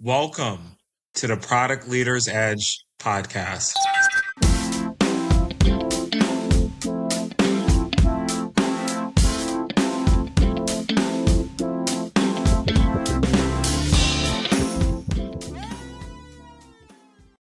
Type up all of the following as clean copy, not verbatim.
Welcome to the Product Leaders Edge podcast.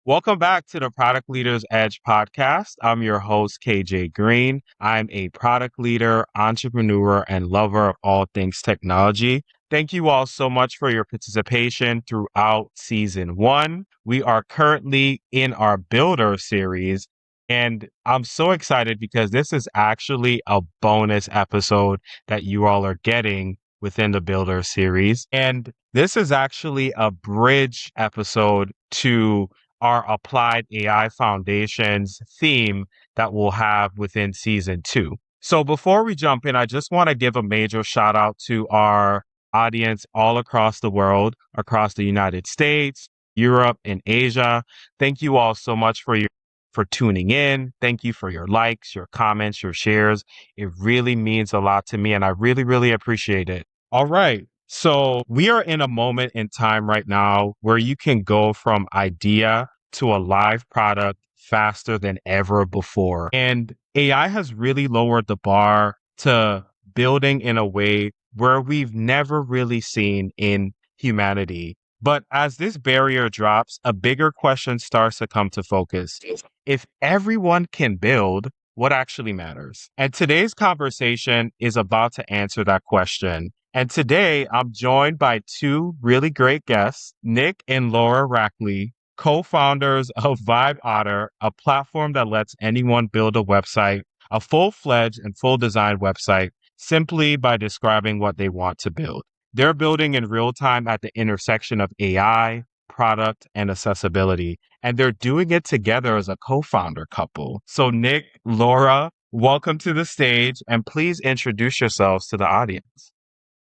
Welcome back to the Product Leaders Edge podcast. I'm your host, KJ Green. I'm a product leader, entrepreneur, and lover of all things technology. Thank you all so much for your participation throughout season 1. We are currently in our Builder series, and I'm so excited because this is actually a bonus episode that you all are getting within the Builder series. And this is actually a bridge episode to our Applied AI Foundations theme that we'll have within season 2. So before we jump in, I just want to give a major shout out to our audience all across the world, across the United States, Europe, and Asia. Thank you all so much for tuning in. Thank you for your likes, your comments, your shares. It really means a lot to me, and I really, really appreciate it. All right. So we are in a moment in time right now where you can go from idea to a live product faster than ever before. And AI has really lowered the bar to building in a way where we've never really seen in humanity. But as this barrier drops, a bigger question starts to come to focus. If everyone can build, what actually matters? And today's conversation is about to answer that question. And today I'm joined by two really great guests, Nick and Laura Rackley, co-founders of Vibe Otter, a platform that lets anyone build a website, a full-fledged and full design website, simply by describing what they want to build. They're building in real time at the intersection of AI, product, and accessibility. And they're doing it together as a co-founder couple. So Nick, Laura, welcome to the stage, and please introduce yourselves to the audience.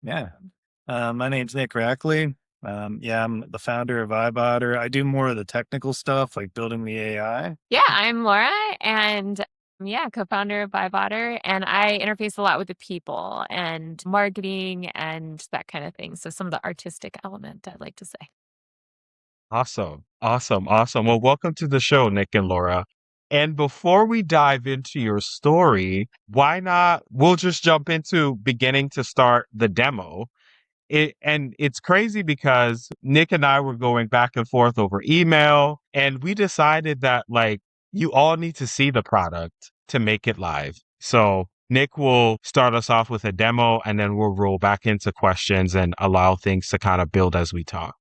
Yeah. My name's Nick Rackley. I'm the founder of Vibe Otter. I do more of the technical stuff, like building the AI. Yeah, I'm Laura, and co-founder of Vibe Otter, and I interface a lot with the people and marketing and that kind of thing. So some of the artistic element, I'd like to say. Awesome. Well, welcome to the show, Nick and Laura. And before we dive into your story, why not? We'll just jump into beginning to start the demo. And it's crazy because Nick and I were going back and forth over email, and we decided that you all need to see the product to make it live. So Nick will start us off with a demo, and then we'll roll back into questions and allow things to kind of build as we talk.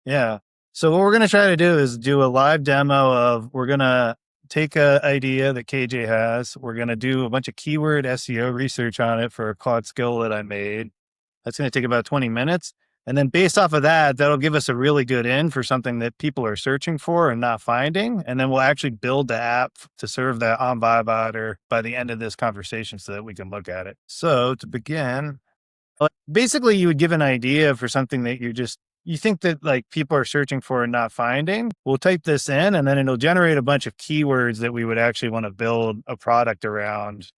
Yeah. So what we're going to try to do is do a live demo of, we're going to take an idea that KJ has. We're going to do a bunch of keyword SEO research on it for a Claude skill that I made. That's going to take about 20 minutes. And then based off of that, that'll give us a really good in for something that people are searching for and not finding. And then we'll actually build the app to serve that on Vibe Otter by the end of this conversation so that we can look at it. So to begin, basically you would give an idea for something that you think that people are searching for and not finding. We'll type this in, and then it'll generate a bunch of keywords that we would actually want to build a product around.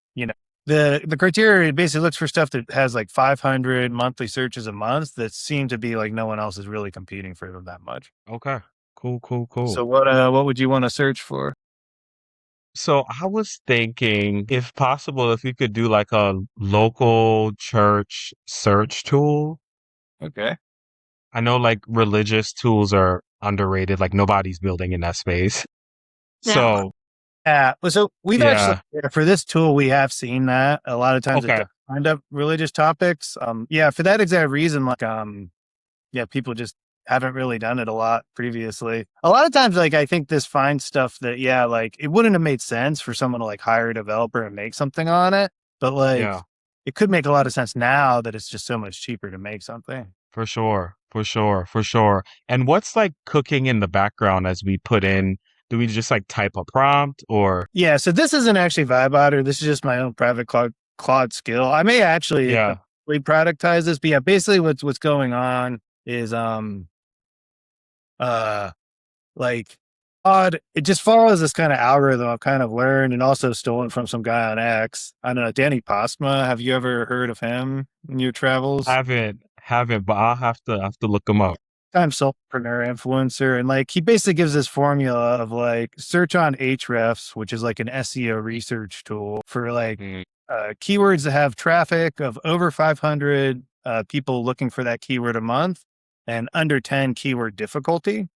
The criteria basically looks for stuff that has 500 monthly searches a month that seem to be no one else is really competing for them that much. Okay. Cool. So what would you want to search for? So I was thinking, if possible, if we could do a local church search tool. Okay. I know religious tools are underrated, nobody's building in that space. Yeah. So so we've actually, for this tool, we have seen that a lot of times it does find up religious topics. For that exact reason, people just haven't really done it a lot previously. A lot of times, I think this finds stuff that, it wouldn't have made sense for someone to hire a developer and make something on it. But it could make a lot of sense now that it's just so much cheaper to make something. For sure. And what's cooking in the background as we put in? Do we just type a prompt or? Yeah, so this isn't actually Vibe Otter. This is just my own private Claude skill. I may actually productize this, but basically what's going on is Claude, it just follows this kind of algorithm I've kind of learned and also stolen from some guy on X. I don't know, Danny Postma. Have you ever heard of him in your travels? Haven't, but I'll have to look him up. I'm solopreneur influencer. And like, he basically gives this formula of like search on Ahrefs, which is like an SEO research tool for like keywords that have traffic of over 500 people looking for that keyword a month and under 10 keyword difficulty.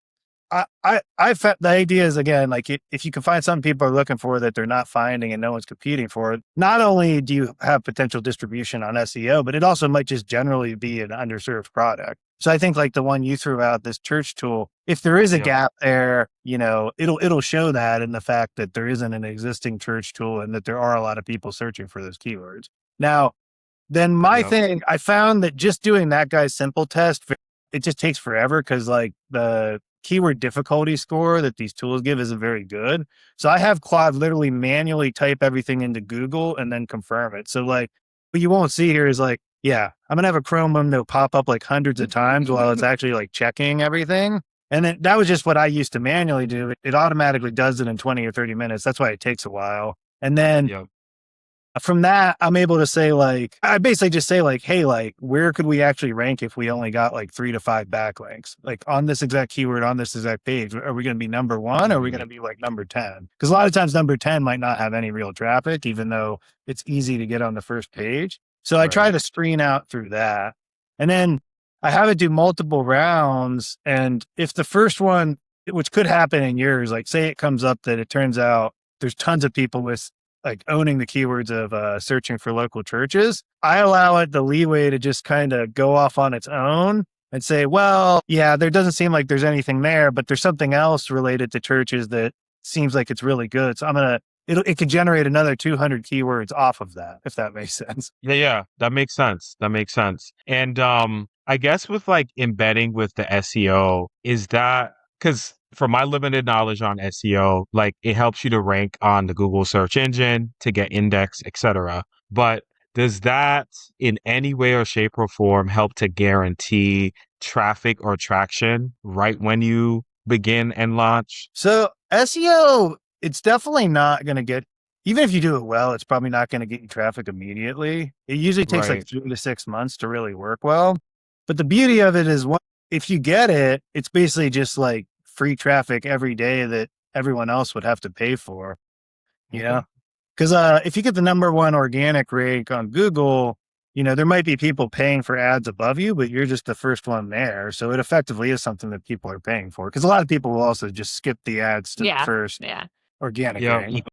I found the idea is, again, like if you can find something people are looking for that they're not finding and no one's competing for, not only do you have potential distribution on SEO, but it also might just generally be an underserved product. So I think like the one you threw out, this church tool, if there is a gap there, it'll show that in the fact that there isn't an existing church tool and that there are a lot of people searching for those keywords. Now, then my thing, I found that just doing that guy's simple test, it just takes forever because like the keyword difficulty score that these tools give isn't very good. So I have Claude literally manually type everything into Google and then confirm it. So like, what you won't see here is like, I'm going to have a Chrome window pop up like hundreds of times while it's actually like checking everything. And then that was just what I used to manually do. It automatically does it in 20 or 30 minutes. That's why it takes a while. And then from that, I'm able to say like, I basically just say like, hey, like, where could we actually rank if we only got like 3 to 5 backlinks? Like on this exact keyword, on this exact page, are we going to be number 1 or are we going to be like number 10? Because a lot of times number 10 might not have any real traffic, even though it's easy to get on the first page. So I try to screen out through that. And then I have it do multiple rounds. And if the first one, which could happen in yours, like say it comes up that it turns out there's tons of people with like owning the keywords of searching for local churches, I allow it the leeway to just kind of go off on its own and say, well, yeah, there doesn't seem like there's anything there, but there's something else related to churches that seems like it's really good. So it could generate another 200 keywords off of that, if that makes sense. Yeah, that makes sense. That makes sense. And I guess with like embedding with the SEO, is that because from my limited knowledge on SEO, like it helps you to rank on the Google search engine to get indexed, etc. But does that in any way or shape or form help to guarantee traffic or traction right when you begin and launch? So SEO, it's definitely not going to get, even if you do it well, it's probably not going to get you traffic immediately. It usually takes like 3 to 6 months to really work well. But the beauty of it is if you get it, it's basically just like free traffic every day that everyone else would have to pay for, you know? Because if you get the number 1 organic rank on Google, there might be people paying for ads above you, but you're just the first one there. So it effectively is something that people are paying for. Because a lot of people will also just skip the ads to the first organic rank.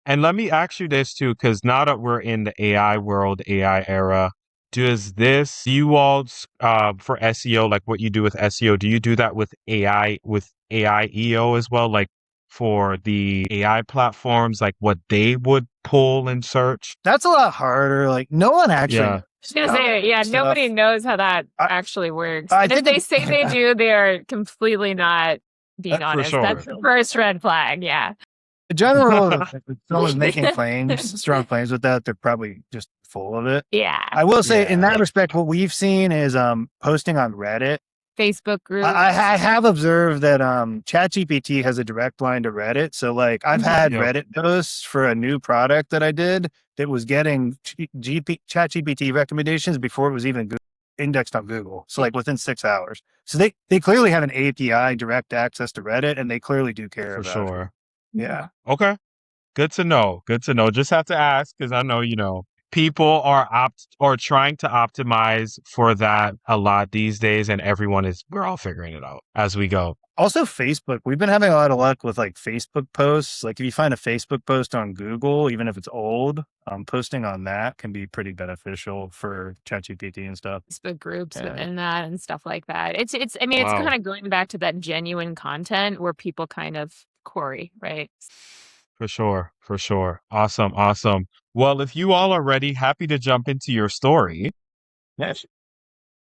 And let me ask you this too, because now that we're in the AI world, AI era, do you all for SEO, like what you do with SEO, do you do that with AI EO as well? Like for the AI platforms, like what they would pull and search? That's a lot harder. Like no one actually knows. I was gonna say, nobody knows how that actually works. And if they say they do, they are completely not being honest. sure. That's the first red flag. Yeah. The general rule, if someone's making strong claims with that, they're probably just full of it. Yeah. I will say in that respect, what we've seen is posting on Reddit. Facebook groups. I have observed that ChatGPT has a direct line to Reddit. So like I've had Reddit posts for a new product that I did that was getting ChatGPT recommendations before it was even indexed on Google. So like within 6 hours. So they clearly have an API direct access to Reddit and they clearly do care about sure. it. Yeah. Okay. Good to know. Just have to ask because I know, people are trying to optimize for that a lot these days, and we're all figuring it out as we go. Also Facebook, we've been having a lot of luck with like Facebook posts. Like if you find a Facebook post on Google, even if it's old, posting on that can be pretty beneficial for ChatGPT and stuff. Facebook groups within that and stuff like that. It's kind of going back to that genuine content where people kind of query, right? For sure. Awesome. Well, if you all are ready, happy to jump into your story. Yes.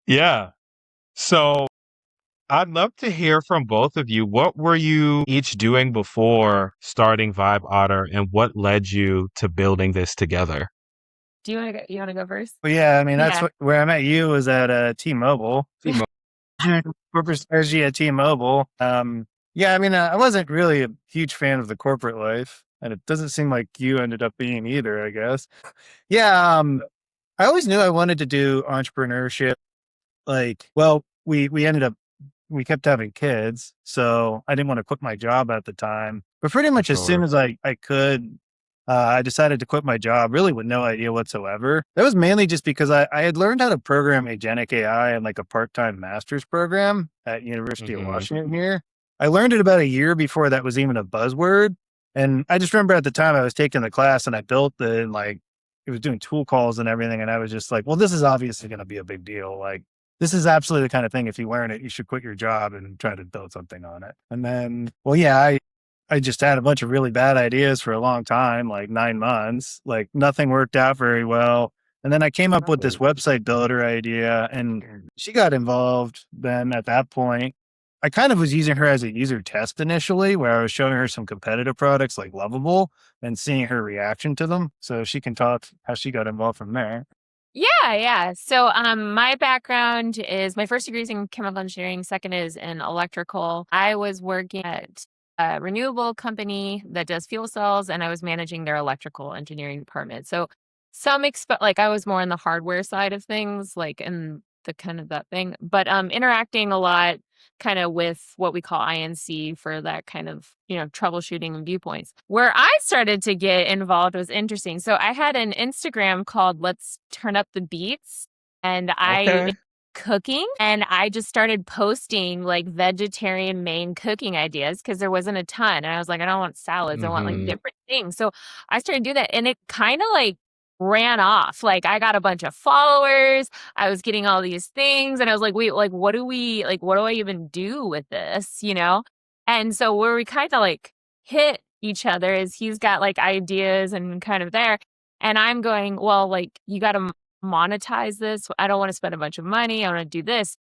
Yeah. So I'd love to hear from both of you. What were you each doing before starting Vibe Otter, and what led you to building this together? Do you want to go first? Well, yeah, I mean, that's where I met you was at T-Mobile. Corporate strategy at T-Mobile. Yeah, I mean, I wasn't really a huge fan of the corporate life, and it doesn't seem like you ended up being either, I guess. Yeah, I always knew I wanted to do entrepreneurship. Like, well, we ended up, we kept having kids. So I didn't want to quit my job at the time. But pretty For much as soon sure. as I could, I decided to quit my job, really with no idea whatsoever. That was mainly just because I had learned how to program agentic AI in like a part-time master's program at University of Hmm. Washington here. I learned it about a year before that was even a buzzword. And I just remember at the time I was taking the class and I built the, like, it was doing tool calls and everything. And I was just like, well, this is obviously going to be a big deal. Like, this is absolutely the kind of thing, if you learn it, you should quit your job and try to build something on it. And then, well, yeah, I just had a bunch of really bad ideas for a long time, like 9 months. Like nothing worked out very well. And then I came up with this website builder idea and she got involved. Then at that point, I kind of was using her as a user test initially, where I was showing her some competitive products like Lovable and seeing her reaction to them. So she can talk how she got involved from there. Yeah. So my background is my first degree is in chemical engineering, second is in electrical. I was working at a renewable company that does fuel cells, and I was managing their electrical engineering department. So like I was more on the hardware side of things, like in the kind of that thing, but interacting a lot kind of with what we call INC for that kind of, troubleshooting and viewpoints. Where I started to get involved was interesting. So I had an Instagram called Let's Turn Up the Beats, and I Okay. cooking, and I just started posting like vegetarian main cooking ideas because there wasn't a ton. And I was like, I don't want salads, I want like Hmm. different things. So I started to do that, and it kind of like ran off. Like I got a bunch of followers. I was getting all these things, and I was like, wait, like what do I even do with this, And so where we kind of like hit each other is he's got like ideas and kind of there, and I'm going, well, like you got to monetize this. I don't want to spend a bunch of money. I want to do this.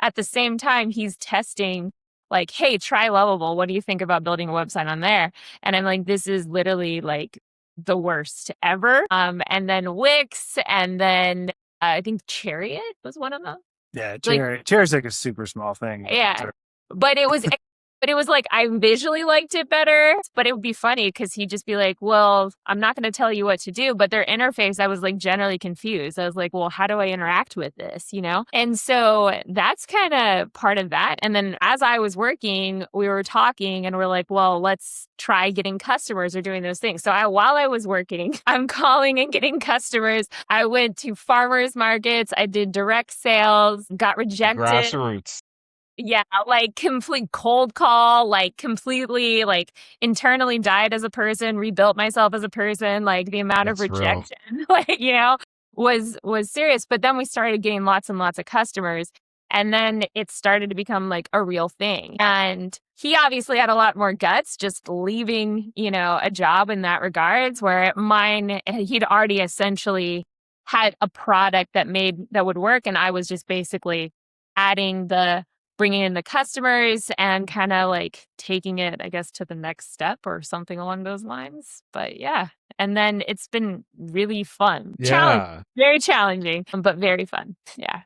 At the same time, he's testing like, hey, try Lovable. What do you think about building a website on there? And I'm like, this is literally like the worst ever. And then Wix, and then I think Chariot was one of them. Yeah, Like, chair's like a super small thing. yeah, but it was like I visually liked it better, but it would be funny because he'd just be like, well, I'm not going to tell you what to do, but their interface, I was like generally confused. I was like, well, how do I interact with this, And so that's kind of part of that. And then as I was working, we were talking and we're like, well, let's try getting customers or doing those things. So while I was working, I'm calling and getting customers. I went to farmers markets. I did direct sales, got rejected. Grassroots. Yeah, like complete cold call, like completely like internally died as a person, rebuilt myself as a person, like the amount of That's real. rejection, like, was serious. But then we started getting lots and lots of customers. And then it started to become like a real thing. And he obviously had a lot more guts just leaving, a job in that regards, where mine, he'd already essentially had a product that would work. And I was just basically adding bringing in the customers and kind of like taking it, I guess, to the next step or something along those lines. But yeah. And then it's been really fun. Yeah. Very challenging, but very fun. Yeah.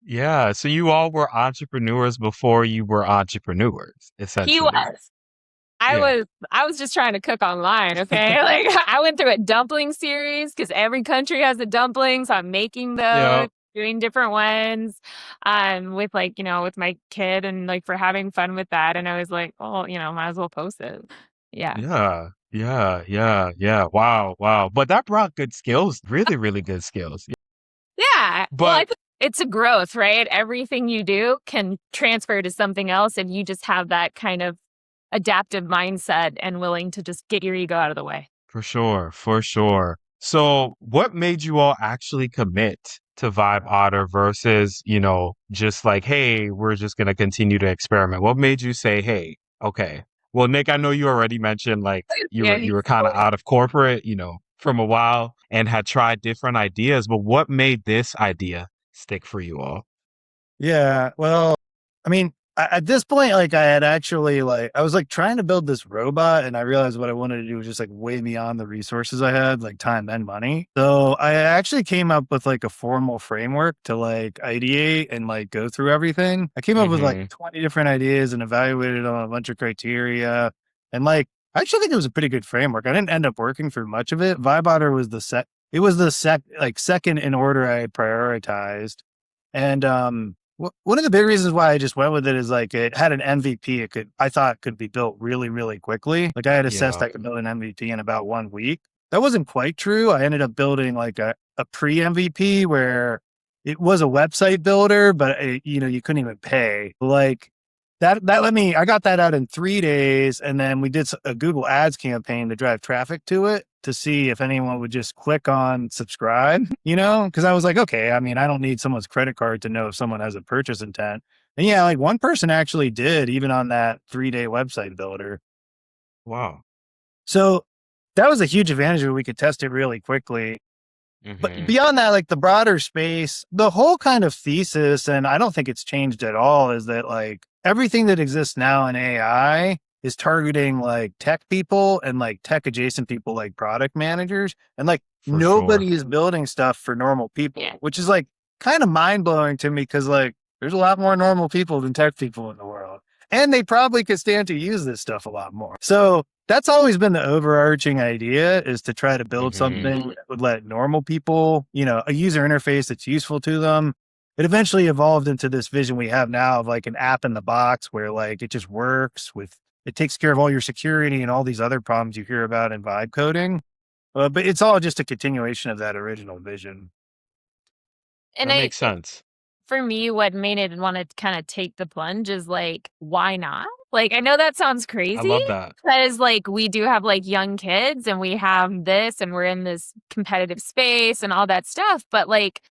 Yeah. So you all were entrepreneurs before you were entrepreneurs, He essentially. was. I Yeah. was I was just trying to cook online, okay? Like I went through a dumpling series because every country has a dumpling, so I'm making those, Yep. doing different ones, with like, with my kid and like for having fun with that. And I was like, oh, might as well post it. Yeah. Yeah. Yeah. Yeah. Yeah. Wow. Wow. But that brought good skills, really, really good skills. Yeah. Well, I But think it's a growth, right? Everything you do can transfer to something else if you just have that kind of adaptive mindset and willing to just get your ego out of the way. for sure, for sure. So what made you all actually commit to Vibe Otter versus, just like, hey, we're just going to continue to experiment? What made you say, hey, okay. Well, Nick, I know you already mentioned like you Yeah. were you were kind of out of corporate, from a while and had tried different ideas, but what made this idea stick for you all? Yeah. Well, I mean, at this point, like I had actually I was like trying to build this robot and I realized what I wanted to do was just like way beyond the resources I had, like time and money. So I actually came up with like a formal framework to like ideate and like go through everything. I came up with like Hmm. 20 different ideas and evaluated on a bunch of criteria. And like, I actually think it was a pretty good framework. I didn't end up working through much of it. VibeOtter was it was the second in order I prioritized. And One of the big reasons why I just went with it is like it had an MVP. I thought could be built really, really quickly. Like I had assessed Yeah, I could build an MVP in about 1 week. That wasn't quite true. I ended up building like a pre-MVP where it was a website builder, but you couldn't even pay. Like that let me, I got that out in 3 days. And then we did a Google Ads campaign to drive traffic to it to see if anyone would just click on subscribe, because I was like, okay, I mean, I don't need someone's credit card to know if someone has a purchase intent. And yeah, like one person actually did, even on that 3-day website builder. wow. So that was a huge advantage where we could test it really quickly. But Hmm. beyond that, like the broader space, the whole kind of thesis, and I don't think it's changed at all, is that like everything that exists now in AI is targeting like tech people and like tech adjacent people like product managers. And like For sure. nobody is building stuff for normal people, Yeah. which is like kind of mind blowing to me because like there's a lot more normal people than tech people in the world. And they probably could stand to use this stuff a lot more. So that's always been the overarching idea, is to try to build Hmm. something that would let normal people, a user interface that's useful to them. It eventually evolved into this vision we have now of like an app in the box where like it just works it takes care of all your security and all these other problems you hear about in vibe coding. But it's all just a continuation of that original vision. And That makes sense. for me, what made it want to kind of take the plunge is like, why not? Like, I know that sounds I crazy love that. because like we do have like young kids and we have this and we're in this competitive space and all that stuff. But like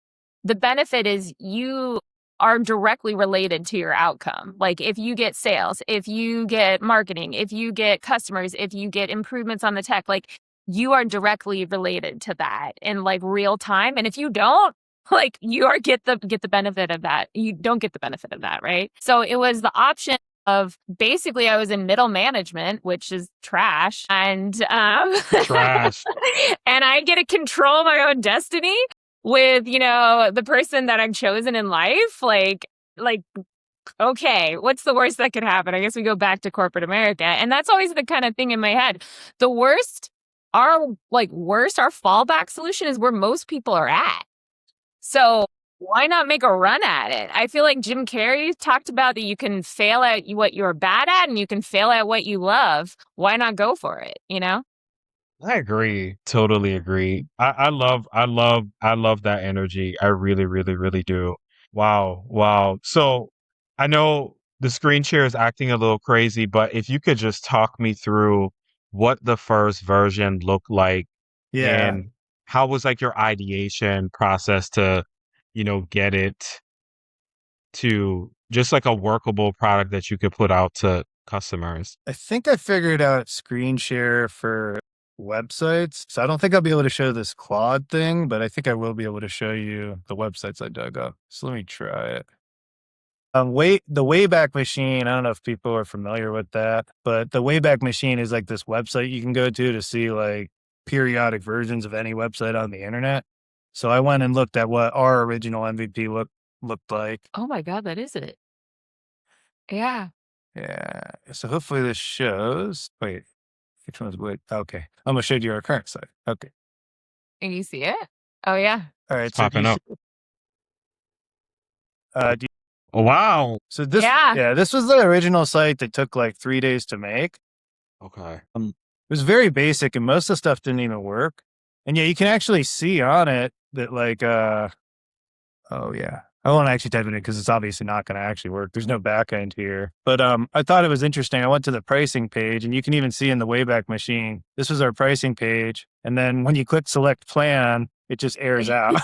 the benefit is you are directly related to your outcome. Like if you get sales, if you get marketing, if you get customers, if you get improvements on the tech, like you are directly related to that in like real time. And if you don't, like you are get the benefit of that. You don't get the benefit of that, right? So it was the option of basically I was in middle management, which is trash, and Trash. and I get to control my own destiny with the person that I've chosen in life. Like okay, what's the worst that could happen? I guess we go back to corporate America, and that's always the kind of thing in my head. The worst, our fallback solution is where most people are at. So why not make a run at it? I feel like Jim Carrey talked about that you can fail at what you're bad at and you can fail at what you love. Why not go for it, I agree. Totally agree. I love that energy. I really, really, really do. Wow. Wow. So I know the screen share is acting a little crazy, but if you could just talk me through what the first version looked like Yeah. and how was like your ideation process to, get it to just like a workable product that you could put out to customers. I think I figured out screen share for websites. So I don't think I'll be able to show this Claude thing, but I think I will be able to show you the websites I dug up. So let me try it. The Wayback Machine, I don't know if people are familiar with that, but the Wayback Machine is like this website you can go to see like periodic versions of any website on the internet. So I went and looked at what our original MVP looked like. Oh my God, that is it. Yeah. Yeah. So hopefully this shows. Wait, which one's what? Okay. I'm gonna show you our current site. Okay. And you see it? Oh yeah. All It's right. So popping up. do you, Oh, wow. so this Yeah. this was the original site that took like 3 days to make. Okay. It was very basic and most of the stuff didn't even work. And yeah, you can actually see on it that like oh yeah. I won't actually type it in because it's obviously not going to actually work. There's no back end here. But I thought it was interesting. I went to the pricing page and you can even see in the Wayback Machine, this was our pricing page. And then when you click select plan, it just airs out.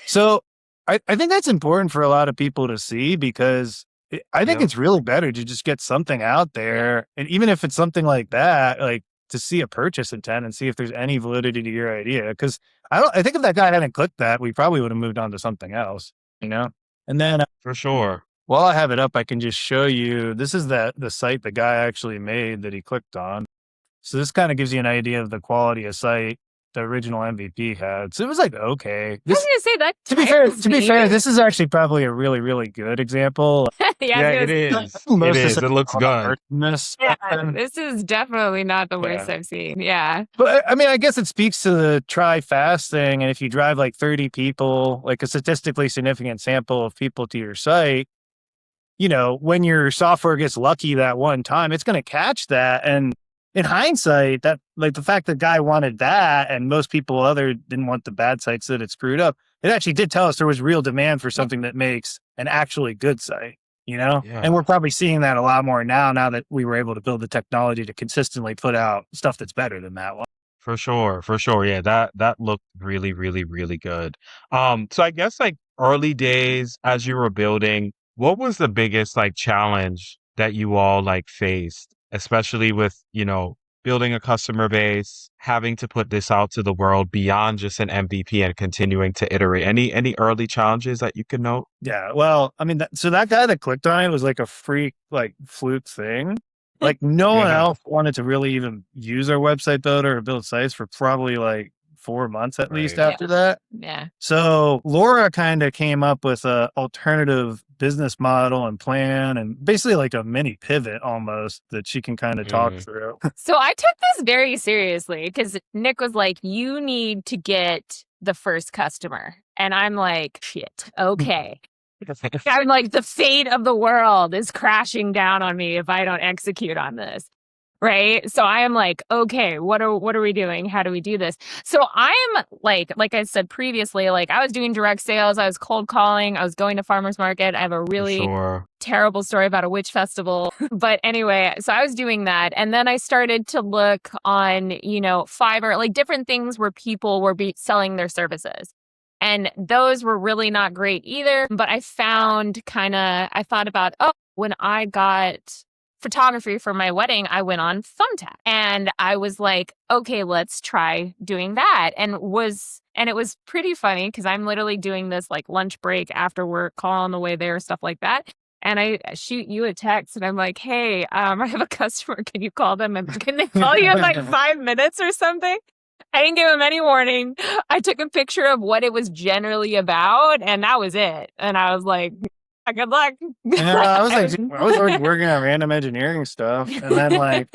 So I think that's important for a lot of people to see because I think Yep. it's really better to just get something out there. And even if it's something like that, like to see a purchase intent and see if there's any validity to your idea. Because I think if that guy hadn't clicked that, we probably would have moved on to something else, And then For sure. while I have it up, I can just show you, this is the site the guy actually made that he clicked on. So this kind of gives you an idea of the quality of site. the original MVP had. So it was like, okay. I was gonna say that. To be fair, this is actually probably a really, really good example. Yeah, it is. It is. It looks good. This is definitely not the worst I've seen. Yeah. But I mean, I guess it speaks to the try fast thing. And if you drive like 30 people, like a statistically significant sample of people to your site, you know, when your software gets lucky that one time, it's going to catch that. And in hindsight, that like the fact that guy wanted that and most people other didn't want the bad sites that it screwed up, it actually did tell us there was real demand for something that makes an actually good site, you know? Yeah. And we're probably seeing that a lot more now that we were able to build the technology to consistently put out stuff that's better than that one. For sure. Yeah, that looked really, really, really good. So I guess like early days as you were building, what was the biggest like challenge that you all like faced, especially with, you know, building a customer base, having to put this out to the world beyond just an MVP and continuing to iterate? Any early challenges that you can note? Yeah. Well, I mean, so that guy that clicked on it was like a freak, like fluke thing. Like no one else wanted to really even use our website builder or build sites for probably like 4 months at least after that. Yeah. So Laura kind of came up with a alternative business model and plan and basically like a mini pivot almost that she can kind of talk through. So I took this very seriously because Nick was like, you need to get the first customer. And I'm like, shit, okay. I'm like, the fate of the world is crashing down on me if I don't execute on this. Right. So I am like, okay, what are we doing? How do we do this? So I'm like I said previously, like I was doing direct sales. I was cold calling. I was going to farmers market. I have a really terrible story about a witch festival. But anyway, so I was doing that. And then I started to look on, you know, Fiverr, like different things where people were selling their services. And those were really not great either. But I found I thought about, when I got photography for my wedding, I went on Thumbtack and I was like, okay, let's try doing that. And it was pretty funny because I'm literally doing this like lunch break after work call on the way there, stuff like that. And I shoot you a text and I'm like, hey, I have a customer. Can you call them? And can they call you in like 5 minutes or something? I didn't give him any warning. I took a picture of what it was generally about, and that was it. And I was like, good luck. Yeah, I was already working on random engineering stuff. And then like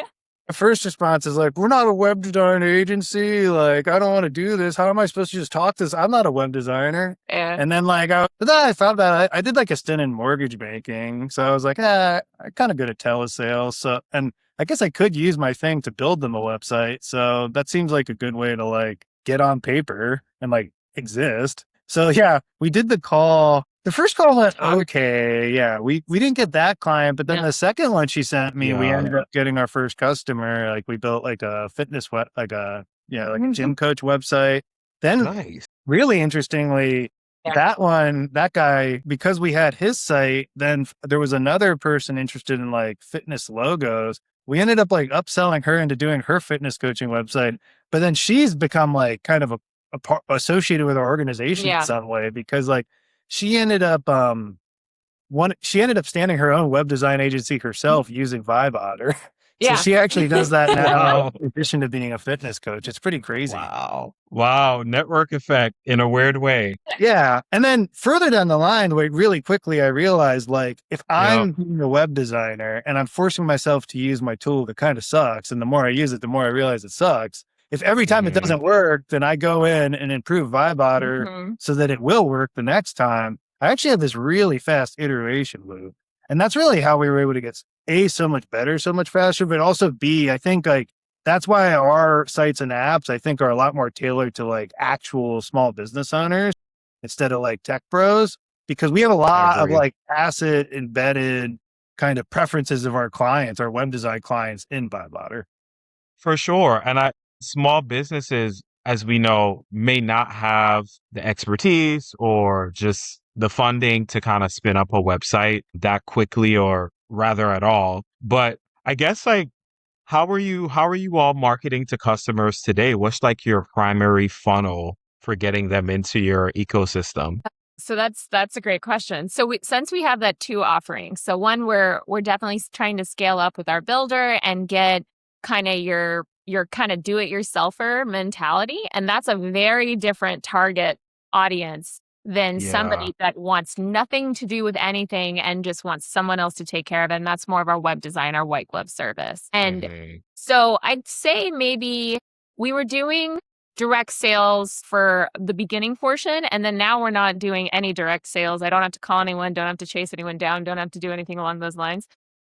the first response is like, we're not a web design agency. Like, I don't want to do this. How am I supposed to just talk this? I'm not a web designer. Yeah. And then like, but then I found that I did like a stint in mortgage banking. So I was like, I'm kind of good at telesales. So, and I guess I could use my thing to build them a website. So that seems like a good way to like get on paper and like exist. So yeah, we did the call. The first call went okay. Yeah, we didn't get that client, but then the second one she sent me, we ended up getting our first customer. Like we built like a fitness like a gym coach website. Then really interestingly, that guy, because we had his site, then there was another person interested in like fitness logos. We ended up like upselling her into doing her fitness coaching website. But then she's become like kind of associated with our organization in some way because like she ended up standing her own web design agency herself using Vibe Otter. So she actually does that now in addition to being a fitness coach. It's pretty crazy. Wow. Network effect in a weird way. Yeah. And then further down the line, really quickly, I realized like if I'm being a web designer and I'm forcing myself to use my tool that kind of sucks, and the more I use it, the more I realize it sucks. If every time it doesn't work, then I go in and improve Vibe Otter so that it will work the next time. I actually have this really fast iteration loop. And that's really how we were able to get A, so much better, so much faster, but also B, I think like that's why our sites and apps, I think, are a lot more tailored to like actual small business owners instead of like tech bros, because we have a lot of like asset embedded kind of preferences of our clients, our web design clients in Vibe Otter. For sure. And small businesses, as we know, may not have the expertise or just the funding to kind of spin up a website that quickly or rather at all. But I guess like, how are you all marketing to customers today? What's like your primary funnel for getting them into your ecosystem? So that's a great question. So since we have that 2 offerings, so one, we're definitely trying to scale up with our builder and get kind of your your kind of do-it-yourselfer mentality. And that's a very different target audience than Yeah. somebody that wants nothing to do with anything and just wants someone else to take care of it. And that's more of our web design, our white glove service. And Mhm. so I'd say maybe we were doing direct sales for the beginning portion. And then now we're not doing any direct sales. I don't have to call anyone, don't have to chase anyone down, don't have to do anything along those lines,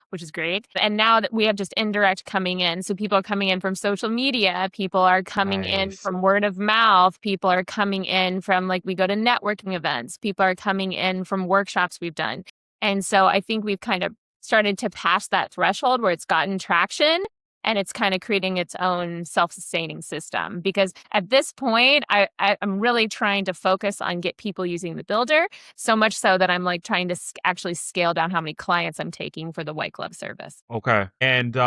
which is great. And now that we have just indirect coming in. So people are coming in from social media, people are coming in Nice. from word of mouth, people are coming in from like we go to networking events, people are coming in from workshops we've done. And so I think we've kind of started to pass that threshold where it's gotten traction and it's kind of creating its own self-sustaining system. Because at this point, I'm really trying to focus on get people using the builder, so much so that I'm like trying to actually scale down how many clients I'm taking for the white glove service. Okay. And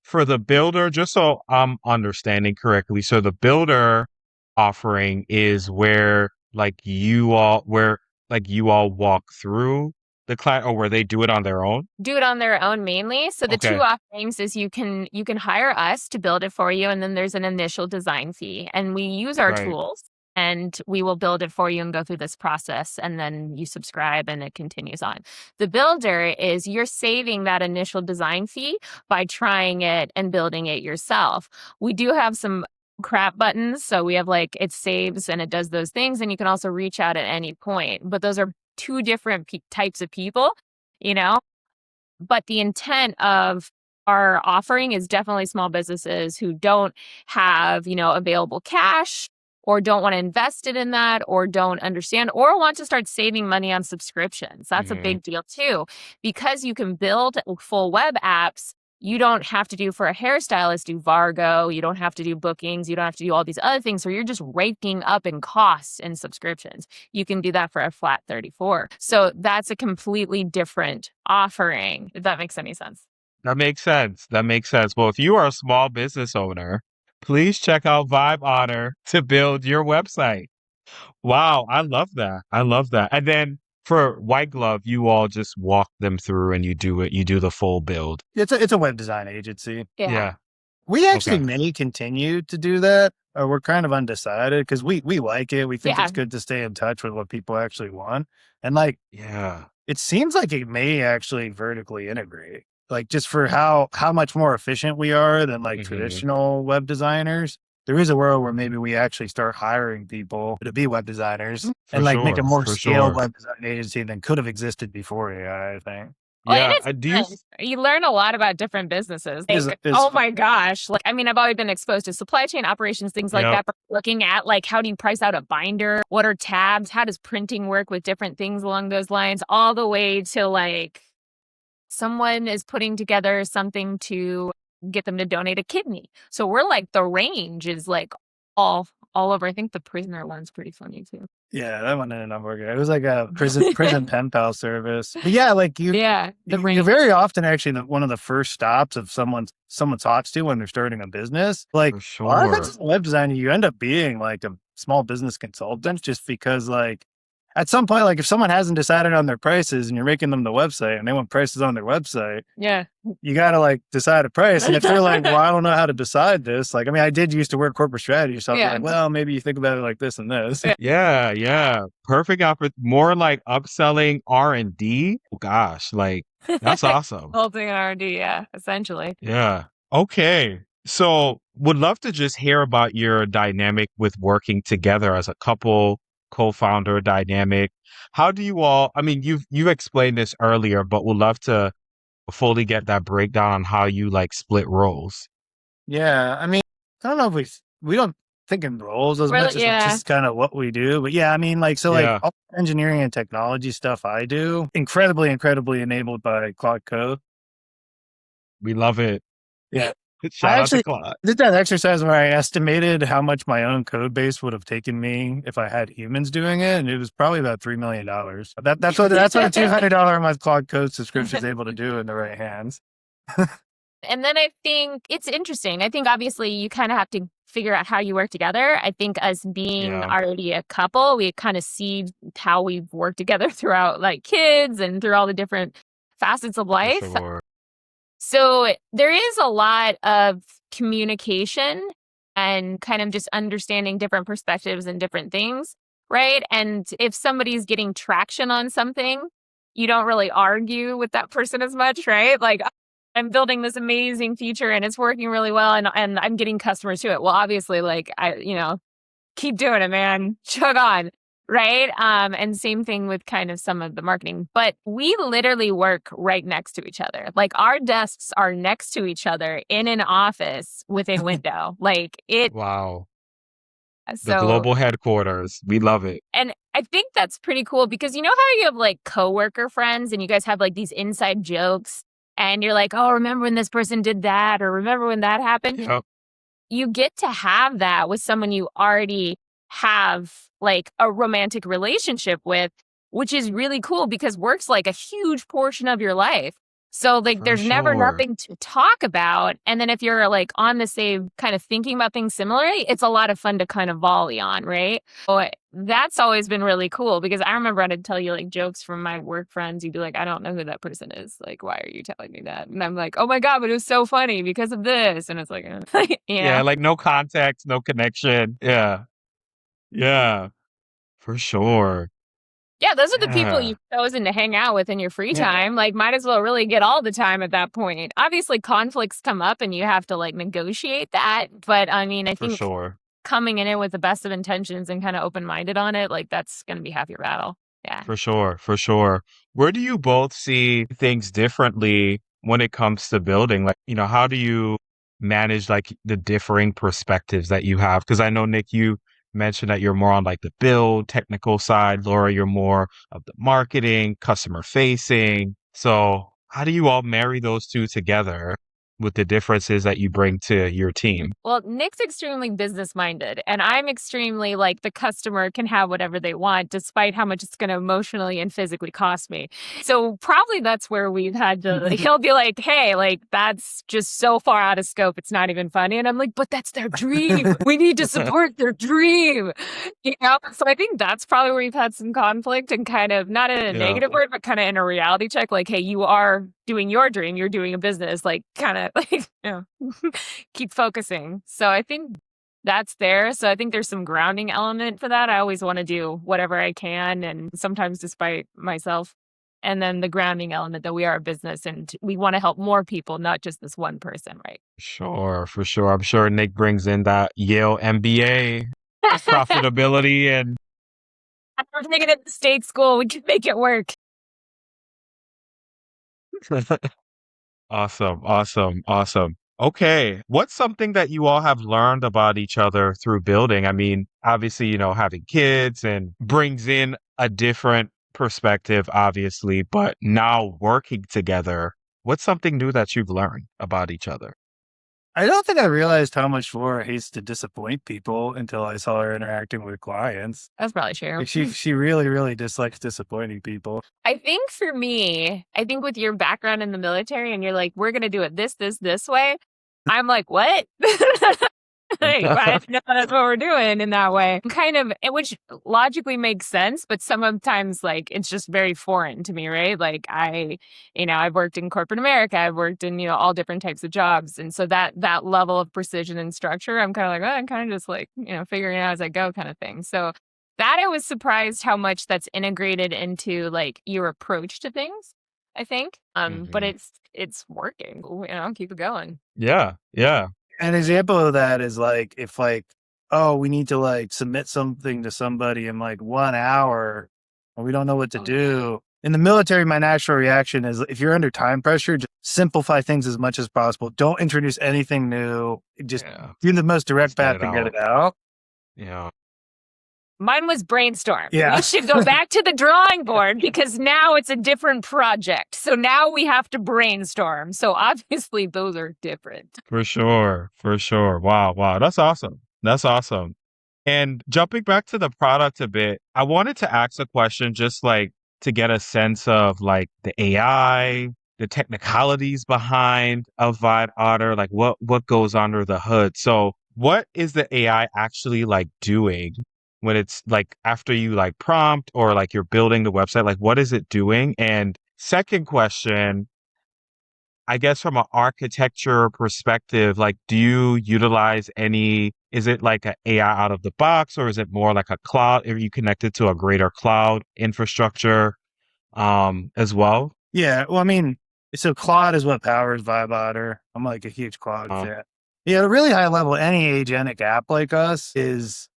for the builder, just so I'm understanding correctly, so the builder offering is where you all walk through the client, or where they do it on their own? Do it on their own mainly. So the two Okay. offerings is you can hire us to build it for you, and then there's an initial design fee. And we use our Right. tools and we will build it for you and go through this process, and then you subscribe and it continues on. The builder is you're saving that initial design fee by trying it and building it yourself. We do have some crap buttons. So we have like it saves and it does those things, and you can also reach out at any point. But those are two different types of people, you know? But the intent of our offering is definitely small businesses who don't have, available cash or don't want to invest it in that or don't understand or want to start saving money on subscriptions. That's a Mhm. big deal too. Because you can build full web apps, you don't have to do for a hairstylist, do Vargo, you don't have to do bookings, you don't have to do all these other things. So you're just raking up in costs and subscriptions. You can do that for a flat 34. So that's a completely different offering, if that makes any sense. That makes sense. That makes sense. Well, if you are a small business owner, please check out Vibe Otter to build your website. Wow, I love that. I love that. And then for White Glove, you all just walk them through and you do it. You do the full build. It's a web design agency. Yeah. Yeah. We actually Okay. may continue to do that. We're kind of undecided because we like it. We think Yeah. it's good to stay in touch with what people actually want. And like, Yeah. it seems like it may actually vertically integrate, like just for how much more efficient we are than like Mhm. traditional web designers. There is a world where maybe we actually start hiring people to be web designers For and like make a sure. more For scaled sure. web design agency than could have existed before AI, I think. Well, and Yeah. it's Do you? fun. You learn a lot about different businesses. It's Like, fun. oh my gosh. Like, I mean, I've always been exposed to supply chain operations, things like Yep. that, but looking at like, how do you price out a binder? What are tabs? How does printing work with different things along those lines? All the way to like, someone is putting together something to get them to donate a kidney. So we're like, the range is like all over. I think the prisoner one's pretty funny too. Yeah, that one ended not working. It was like a prison pen pal service. But yeah, like Yeah, the you're range. very often actually one of the first stops of someone talks to when they're starting a business. Like For a lot of sure. times in web design, you end up being like a small business consultant just because like at some point, like if someone hasn't decided on their prices and you're making them the website and they want prices on their website, Yeah. you got to like decide a price. And if they're like, well, I don't know how to decide this. Like, I mean, I did used to work corporate strategy. So I'd be Yeah. like, well, maybe you think about it like this and this. Yeah. Yeah. Perfect outfit. More like upselling R&D. Oh, gosh. Like, that's awesome. Whole thing in R&D, yeah, essentially. Yeah. Okay. So would love to just hear about your dynamic with working together as a couple, co-founder dynamic. How do you all, I mean, you've explained this earlier, but would love to fully get that breakdown on how you like split roles. Yeah, I mean, I don't know if we don't think in roles as Really, much as yeah. it's just kind of what we do. But yeah, I mean, like so, like Yeah. all the engineering and technology stuff I do, incredibly enabled by Claude Code. We love it. Yeah. Shout I out actually to Claude. did that exercise where I estimated how much my own code base would have taken me if I had humans doing it, and it was probably about $3 million. That's what a $200 a month Claude Code subscription is able to do in the right hands. And then I think it's interesting. I think obviously you kind of have to figure out how you work together. I think us being Yeah. already a couple, we kind of see how we've worked together throughout like kids and through all the different facets of For life. sure. So there is a lot of communication and kind of just understanding different perspectives and different things, right? And if somebody's getting traction on something, you don't really argue with that person as much, right? Like, I'm building this amazing feature and it's working really well, and I'm getting customers to it. Well, obviously, like, keep doing it, man. Chug on. Right. And same thing with kind of some of the marketing, but we literally work right next to each other. Like, our desks are next to each other in an office with a window. Like it. Wow. The So, global headquarters. We love it. and I think that's pretty cool because you know how you have like coworker friends and you guys have like these inside jokes and you're like, oh, remember when this person did that, or remember when that happened? Yep. You get to have that with someone you already have like a romantic relationship with, which is really cool because work's like a huge portion of your life. So like For there's never sure. nothing to talk about. And then if you're like on the same kind of thinking about things similarly, it's a lot of fun to kind of volley on, right? So that's always been really cool because I remember I'd tell you like jokes from my work friends. You'd be like, I don't know who that person is. Like, why are you telling me that? And I'm like, oh my God, but it was so funny because of this. And it's like, Yeah, like no context, no connection. Yeah. Yeah. For sure. Yeah, those are the people Yeah. you've chosen to hang out with in your free Yeah. time. Like, might as well really get all the time at that point. Obviously, conflicts come up and you have to like negotiate that. But I mean, I For think sure. coming in it with the best of intentions and kind of open minded on it, like that's going to be half your battle. Yeah. For sure. For sure. Where do you both see things differently when it comes to building? Like, how do you manage like the differing perspectives that you have? Because I know, Nick, you mentioned that you're more on like the build technical side. Laura, you're more of the marketing, customer facing. So how do you all marry those two together with the differences that you bring to your team? Well, Nick's extremely business minded, and I'm extremely like the customer can have whatever they want, despite how much it's going to emotionally and physically cost me. So probably that's where we've had to. Like, he'll be like, "Hey, like that's just so far out of scope, it's not even funny," and I'm like, "But that's their dream. We need to support their dream." So I think that's probably where we've had some conflict and kind of not in a Yeah, negative word, but kind of in a reality check. Like, hey, you are doing your dream, you're doing a business, like kind of like keep focusing. So I think that's there. So I think there's some grounding element for that. I always want to do whatever I can, and sometimes despite myself. And then the grounding element that we are a business and we want to help more people, not just this one person, right? sure, for sure. I'm sure Nick brings in that Yale MBA profitability and We're taking it to state school. We can make it work. awesome, awesome, awesome. Okay, what's something that you all have learned about each other through building? I mean, obviously, having kids and brings in a different perspective, obviously, but now working together, what's something new that you've learned about each other? I don't think I realized how much Laura hates to disappoint people until I saw her interacting with clients. That's probably true. Like she really, really dislikes disappointing people. I think for me, I think with your background in the military and you're like, we're going to do it this way. I'm like, what? Like, I know that's what we're doing in that way. Kind of, which logically makes sense, but sometimes like it's just very foreign to me, right? Like I've worked in corporate America, I've worked in, all different types of jobs. And so that level of precision and structure, I'm kind of like, oh, I'm kind of just like, figuring it out as I go kind of thing. So that I was surprised how much that's integrated into like your approach to things, I think. But Mhm. it's working, keep it going. Yeah, yeah. An example of that is like if like, oh, we need to like submit something to somebody in like 1 hour and we don't know what to do. In the military, my natural reaction is if you're under time pressure, just simplify things as much as possible. Don't introduce anything new. Just Yeah. do the most direct Just get path it to get out. it out. Yeah. Mine was brainstorm. Yeah. We should go back to the drawing board because now it's a different project. So now we have to brainstorm. So obviously those are different. For sure. For sure. Wow. Wow. That's awesome. That's awesome. And jumping back to the product a bit, I wanted to ask a question just like to get a sense of like the AI, the technicalities behind a Vibe Otter, like what goes under the hood. So what is the AI actually like doing when it's like after you like prompt or like you're building the website, like what is it doing? And second question, I guess from an architecture perspective, like, do you utilize any, is it like an AI out of the box, or is it more like a cloud? Are you connected to a greater cloud infrastructure as well? Yeah. Well, I mean, so Claude is what powers Vibe Otter. I'm like a huge Claude Uh, fan. Yeah, at a really high level, any agentic app like us is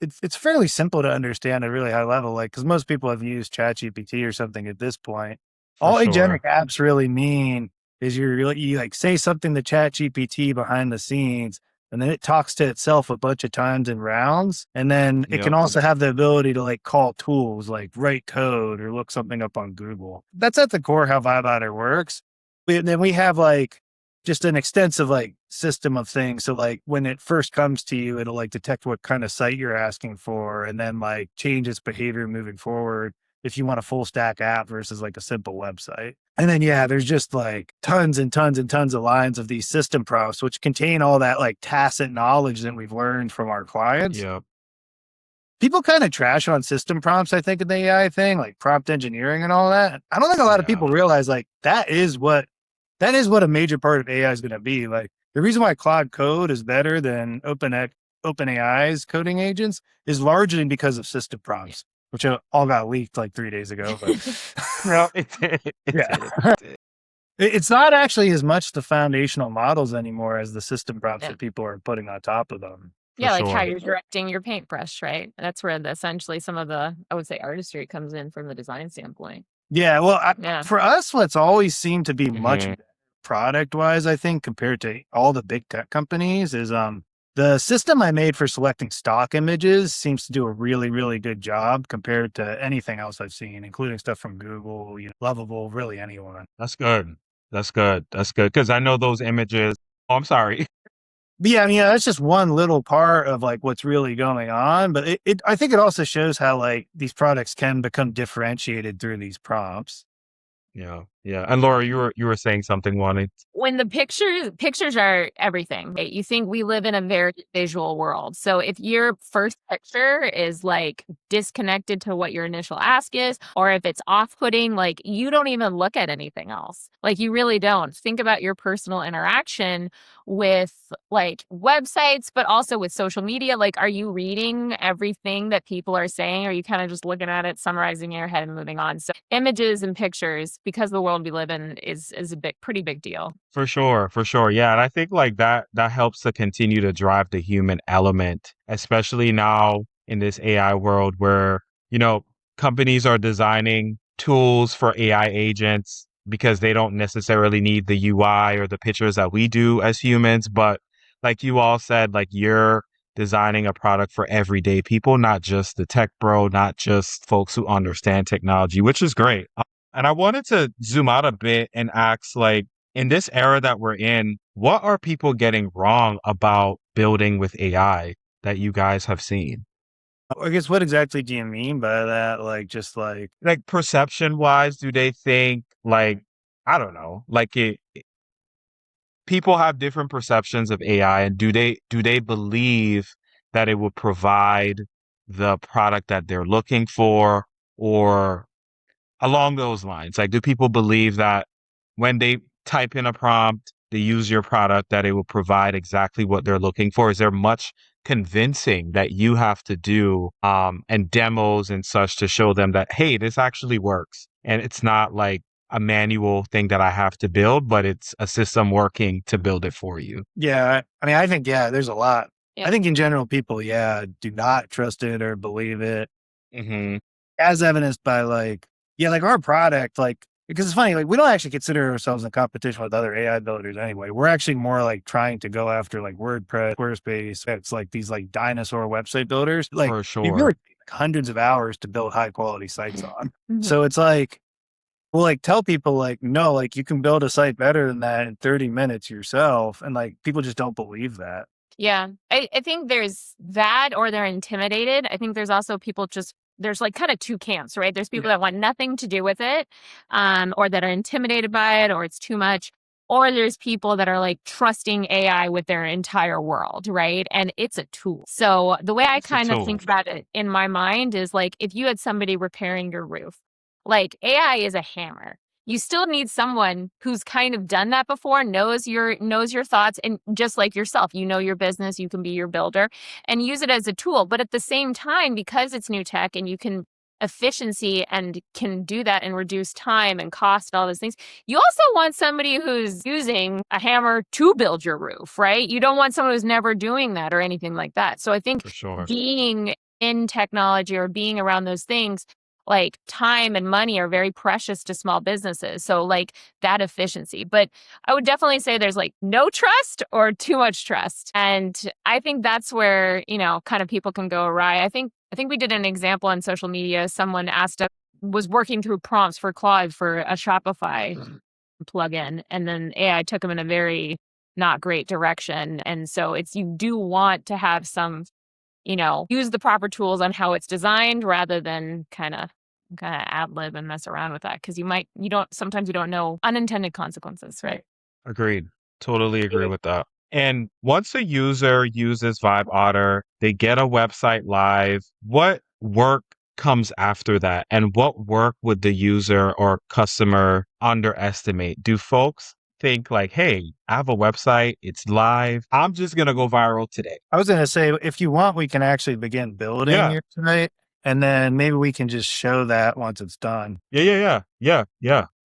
it's fairly simple to understand at a really high level, like because most people have used ChatGPT or something at this point. for All agentic sure. apps really mean is you like say something to ChatGPT behind the scenes, and then it talks to itself a bunch of times in rounds, and then it can Yep. also have the ability to like call tools like write code or look something up on Google. That's at the core how Vibe works. Then we have like just an extensive like system of things. So like when it first comes to you, it'll like detect what kind of site you're asking for and then like change its behavior moving forward if you want a full stack app versus like a simple website. And then yeah, there's just like tons and tons and tons of lines of these system prompts which contain all that like tacit knowledge that we've learned from our clients. Yep. People kind of trash on system prompts, I think, in the AI thing, like prompt engineering and all that. I don't think a lot of Yeah. people realize like that is what a major part of AI is going to be. Like the reason why Claude Code is better than OpenAI's coding agents is largely because of system prompts, which all got leaked like 3 days ago. But No, it did. It yeah, did. It did. it's not actually as much the foundational models anymore as the system prompts Yeah. that people are putting on top of them. Yeah, like how sure. you're directing your paintbrush, right? That's where essentially some of the, I would say, artistry comes in from the design standpoint. Yeah, well, Yeah. for us, what's always seemed to be much Mhm. product wise, I think, compared to all the big tech companies is the system I made for selecting stock images seems to do a really, really good job compared to anything else I've seen, including stuff from Google, Lovable, really anyone. That's good. That's good. That's good. Because I know those images. Oh, I'm sorry. But yeah, I mean, that's just one little part of like what's really going on. But I think it also shows how like these products can become differentiated through these prompts. Yeah. Yeah. And Laura, you were saying something, wanting. When the pictures are everything, right? You think we live in a very visual world. So if your first picture is like disconnected to what your initial ask is, or if it's off-putting, like you don't even look at anything else. Like you really don't. Think about your personal interaction with like websites, but also with social media. Like, are you reading everything that people are saying? Or are you kind of just looking at it, summarizing in your head and moving on? So images and pictures, because the world we live in is a pretty big deal. For sure, for sure. Yeah, and I think like that helps to continue to drive the human element, especially now in this AI world where, you know, companies are designing tools for AI agents because they don't necessarily need the UI or the pictures that we do as humans, but like you all said, like you're designing a product for everyday people, not just the tech bro, not just folks who understand technology, which is great. And I wanted to zoom out a bit and ask, like, in this era that we're in, what are people getting wrong about building with AI that you guys have seen? I guess what exactly do you mean by that? Like, just like, Like perception wise, do they think like, I don't know, like people have different perceptions of AI, and do they believe that it will provide the product that they're looking for, or along those lines? Like, do people believe that when they type in a prompt, they use your product, that it will provide exactly what they're looking for? Is there much convincing that you have to do, and demos and such to show them that, hey, this actually works? And it's not like a manual thing that I have to build, but it's a system working to build it for you. yeah, I mean, I think, yeah, there's a lot. Yeah. I think in general, people, yeah, do not trust it or believe it, Hmm. as evidenced by like, yeah, like our product, like, because it's funny, like, we don't actually consider ourselves in competition with other AI builders anyway. We're actually more like trying to go after like WordPress, Squarespace. It's like these like dinosaur website builders. Like, For you sure. really take hundreds of hours to build high quality sites on. Mhm. So it's like, well, like tell people like, no, like you can build a site better than that in 30 minutes yourself. And like people just don't believe that. Yeah, I think there's that, or they're intimidated. I think there's also people there's like kind of two camps, right? There's people that want nothing to do with it, or that are intimidated by it, or it's too much. Or there's people that are like trusting AI with their entire world, right? And it's a tool. So the way I It's a kind of think tool. about it in my mind is like if you had somebody repairing your roof, like AI is a hammer. you still need someone who's kind of done that before, knows your thoughts, and just like yourself, you know your business, you can be your builder and use it as a tool. But at the same time, because it's new tech and you can efficiency and can do that and reduce time and cost and all those things, you also want somebody who's using a hammer to build your roof, right? You don't want someone who's never doing that or anything like that. So I think For sure. being in technology or being around those things, like time and money, are very precious to small businesses. So like that efficiency. But I would definitely say there's like no trust or too much trust. And I think that's where, kind of people can go awry. I think we did an example on social media. Someone was working through prompts for Claude for a Shopify plugin, and then AI took them in a very not great direction. And so you do want to have some, use the proper tools on how it's designed rather than kind of ad lib and mess around with that. Cause sometimes you don't know unintended consequences, right? Agreed. Totally agree with that. And once a user uses Vibe Otter, they get a website live. What work comes after that? And what work would the user or customer underestimate? Do folks think like, hey, I have a website, it's live, I'm just going to go viral today? I was going to say, if you want, we can actually begin building your site, and then maybe we can just show that once it's done. Yeah.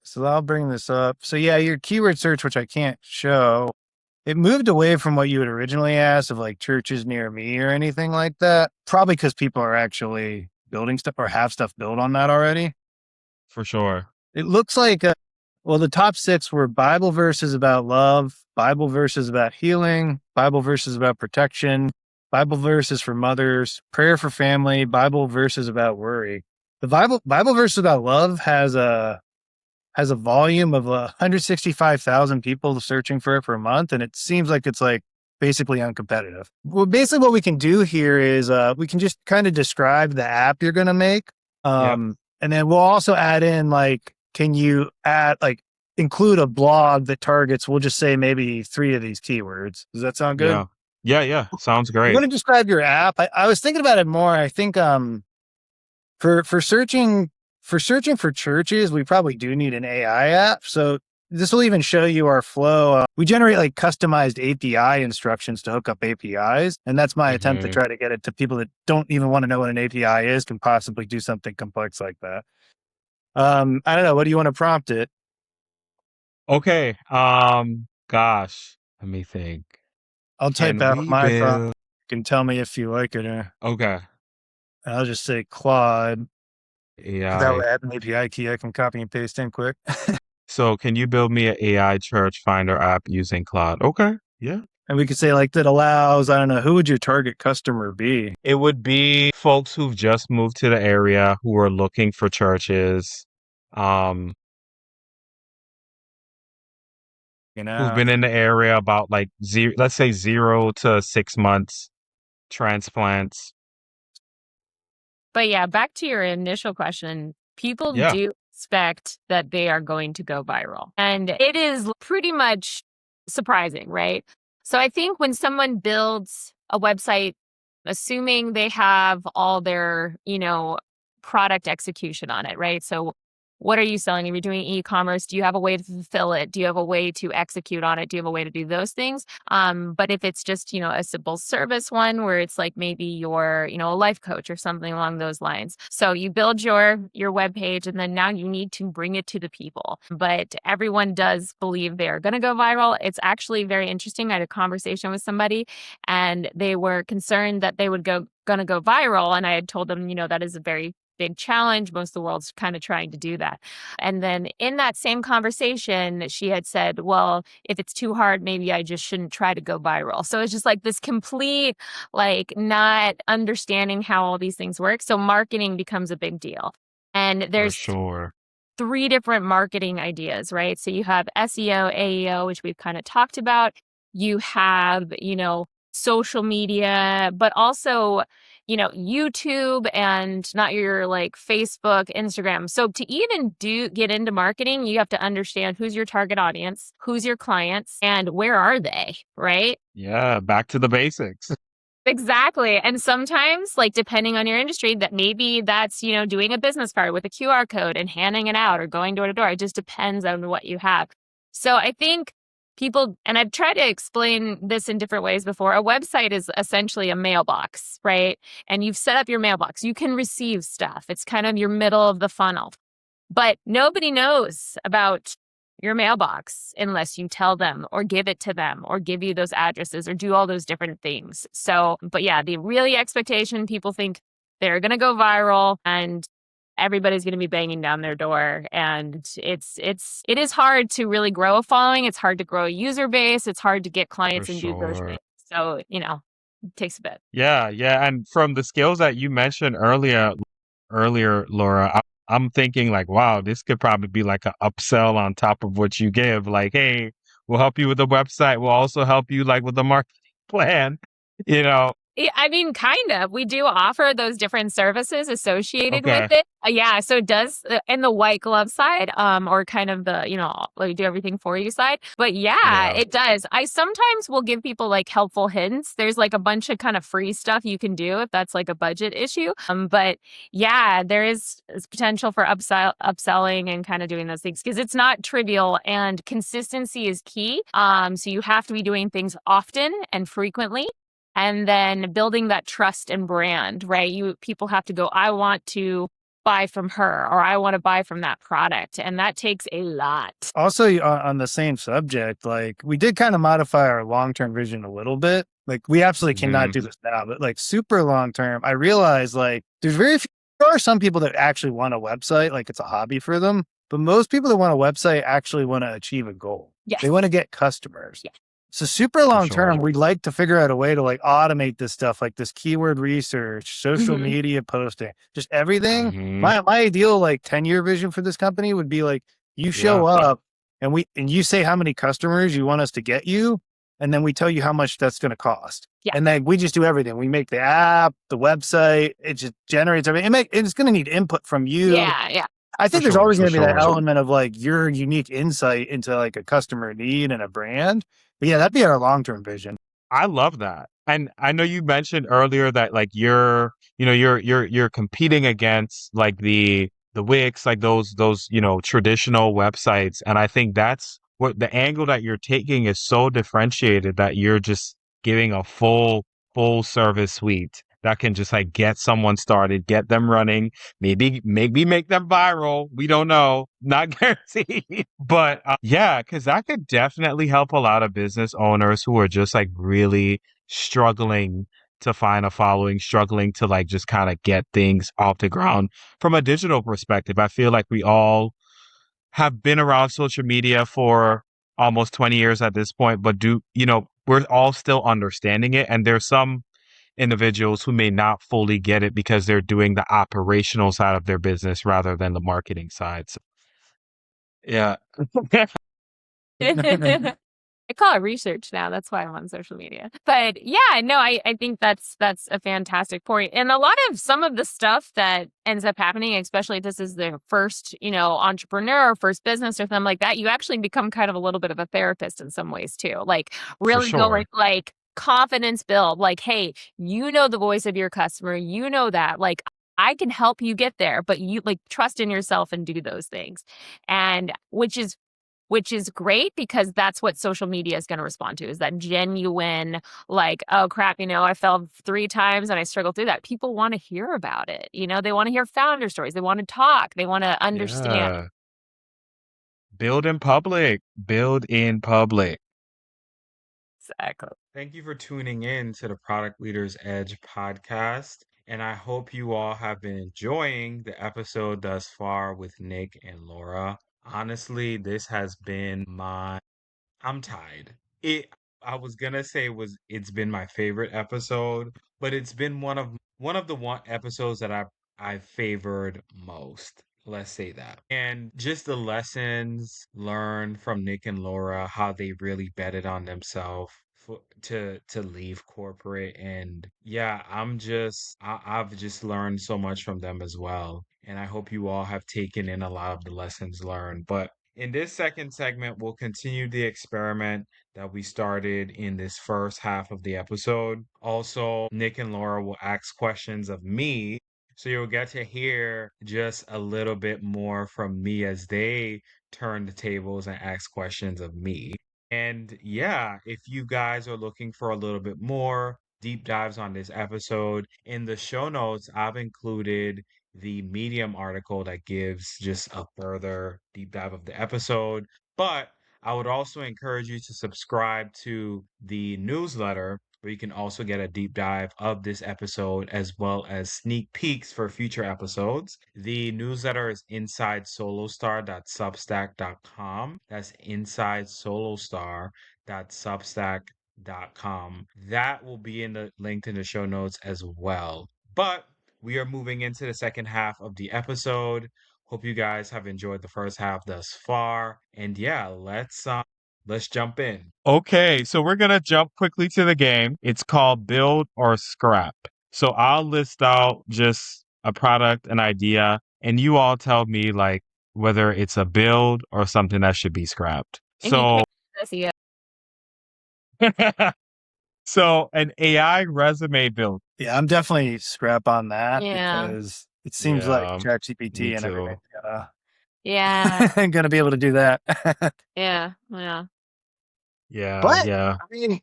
So I'll bring this up. So yeah, your keyword search, which I can't show, it moved away from what you had originally asked of like churches near me or anything like that. Probably because people are actually building stuff or have stuff built on that already. For sure. It looks like, the top 6 were Bible verses about love, Bible verses about healing, Bible verses about protection, Bible verses for mothers, prayer for family, Bible verses about worry. The Bible verses about love has a volume of 165,000 people searching for it per month. And it seems like it's like basically uncompetitive. Well, basically what we can do here is we can just kind of describe the app you're going to make. And then we'll also add in like, can you include a blog that targets, we'll just say maybe 3 of these keywords. Does that sound good? Yeah. Sounds great. You want to describe your app? I was thinking about it more. I think for searching for churches, we probably do need an AI app. So this will even show you our flow. We generate like customized API instructions to hook up APIs. And that's my attempt to try to get it to people that don't even want to know what an API is, can possibly do something complex like that. I don't know. What do you want to prompt it? Okay. Gosh, let me think. I'll type out my prompt. You can tell me if you like it. Okay. I'll just say Claude. AI. That way I have an API key I can copy and paste in quick. So can you build me an AI church finder app using Claude? Okay. Yeah. And we could say like that allows, I don't know, who would your target customer be? It would be folks who've just moved to the area who are looking for churches, who've been in the area about like let's say 0 to 6 months, transplants. But yeah, back to your initial question, people do expect that they are going to go viral. And it is pretty much surprising, right? So I think when someone builds a website, assuming they have all their, product execution on it, right? So what are you selling? If you're doing e-commerce, do you have a way to fulfill it? Do you have a way to execute on it? Do you have a way to do those things? But if it's just, a simple service one where it's like maybe you're, a life coach or something along those lines. So you build your web page and then now you need to bring it to the people. But everyone does believe they're going to go viral. It's actually very interesting. I had a conversation with somebody and they were concerned that they would going to go viral. And I had told them, that is a very big challenge. Most of the world's kind of trying to do that. And then in that same conversation, she had said, well, if it's too hard, maybe I just shouldn't try to go viral. So it's just like this complete, like not understanding how all these things work. So marketing becomes a big deal. And there's 3 different marketing ideas, right? So you have SEO, AEO, which we've kind of talked about. You have, social media, but also, YouTube and not your like Facebook, Instagram. So to even get into marketing, you have to understand who's your target audience, who's your clients, and where are they, right? Yeah, back to the basics. Exactly. And sometimes, like, depending on your industry, that maybe that's, doing a business card with a QR code and handing it out or going door to door. It just depends on what you have. So I think people, and I've tried to explain this in different ways before, a website is essentially a mailbox, right? And you've set up your mailbox. You can receive stuff. It's kind of your middle of the funnel. But nobody knows about your mailbox unless you tell them or give it to them or give you those addresses or do all those different things. So, but yeah, the really expectation, people think they're going to go viral and everybody's going to be banging down their door. And it is hard to really grow a following. It's hard to grow a user base. It's hard to get For clients and do those sure. things. So, it takes a bit. Yeah, yeah. And from the skills that you mentioned earlier, Laura, I'm thinking like, wow, this could probably be like an upsell on top of what you give. Like, hey, we'll help you with the website. We'll also help you like with the marketing plan, you know? Yeah, I mean, kind of. We do offer those different services associated with Okay. it. Yeah, so it does in the white glove side, or kind of the, like do everything for you side. But yeah, Yeah, it does. I sometimes will give people like helpful hints. There's like a bunch of kind of free stuff you can do if that's like a budget issue. But yeah, there is potential for upselling and kind of doing those things because it's not trivial and consistency is key. So you have to be doing things often and frequently and then building that trust and brand, right? People have to go, I want to buy from her or I want to buy from that product. And that takes a lot. Also, on the same subject, like we did kind of modify our long-term vision a little bit. Like we absolutely cannot hmm do this now, but like super long-term, I realize like there are some people that actually want a website, like it's a hobby for them. But most people that want a website actually want to achieve a goal. Yes. They want to get customers. Yeah. So super for long sure. term, we'd like to figure out a way to like automate this stuff, like this keyword research, social Mhm. media posting, just everything. hmm My ideal like 10-year vision for this company would be like you show Yeah, up and you say how many customers you want us to get you, and then we tell you how much that's going to cost. Yeah. And then we just do everything. We make the app, the website, it just generates everything. It's going to need input from you. Yeah. I for think there's sure, always for going to be that sure. element of like your unique insight into like a customer need and a brand. But yeah, that'd be our long-term vision. I love that. And I know you mentioned earlier that like you're competing against like the Wix, like those, traditional websites. And I think that's what the angle that you're taking is so differentiated that you're just giving a full service suite that can just like get someone started, get them running, maybe make them viral. We don't know, not guaranteed. But yeah, because that could definitely help a lot of business owners who are just like really struggling to find a following, struggling to like just kind of get things off the ground from a digital perspective. I feel like we all have been around social media for almost 20 years at this point, but we're all still understanding it. And there's some individuals who may not fully get it because they're doing the operational side of their business rather than the marketing side. So, yeah. I call it research now. That's why I'm on social media. But yeah, no, I think that's a fantastic point. And a lot of some of the stuff that ends up happening, especially if this is their first, entrepreneur or first business or something like that, you actually become kind of a little bit of a therapist in some ways too. Like For really going sure. like confidence build, like, hey, you know the voice of your customer, you know that. Like I can help you get there, but you like trust in yourself and do those things. And which is great because that's what social media is going to respond to is that genuine, like, oh crap, I fell 3 times and I struggled through that. People want to hear about it. They want to hear founder stories. They want to talk. They want to understand. Yeah. Build in public. Build in public. Exactly. Thank you for tuning in to the Product Leaders Edge podcast. And I hope you all have been enjoying the episode thus far with Nick and Laura. Honestly, this has been I'm tied. I was gonna say it's been my favorite episode, but it's been one of the episodes that I favored most. Let's say that. And just the lessons learned from Nick and Laura, how they really betted on themselves to leave corporate. And yeah, I've just learned so much from them as well. And I hope you all have taken in a lot of the lessons learned. But In this second segment, we'll continue the experiment that we started in this first half of the episode. Also, Nick and Laura will ask questions of me. So you'll get to hear just a little bit more from me as they turn the tables and ask questions of me. And yeah, if you guys are looking for a little bit more deep dives on this episode, in the show notes, I've included the Medium article that gives just a further deep dive of the episode. But I would also encourage you to subscribe to the newsletter where you can also get a deep dive of this episode as well as sneak peeks for future episodes. The newsletter is insidesolostar.substack.com. That's insidesolostar.substack.com. That will be in the linked in the show notes as well. But we are moving into the second half of the episode. Hope you guys have enjoyed the first half thus far. And yeah, let's jump in. Okay, so we're gonna jump quickly to the game. It's called Build or Scrap. So I'll list out just a product, an idea, and you all tell me like whether it's a build or something that should be scrapped. And you So can't see it. so an AI resume build. Yeah, I'm definitely scrap on that Yeah. because it seems like Yeah, me ChatGPT and too. everything's Yeah. gonna be able to do that. Yeah. Yeah. Yeah, But yeah. I mean,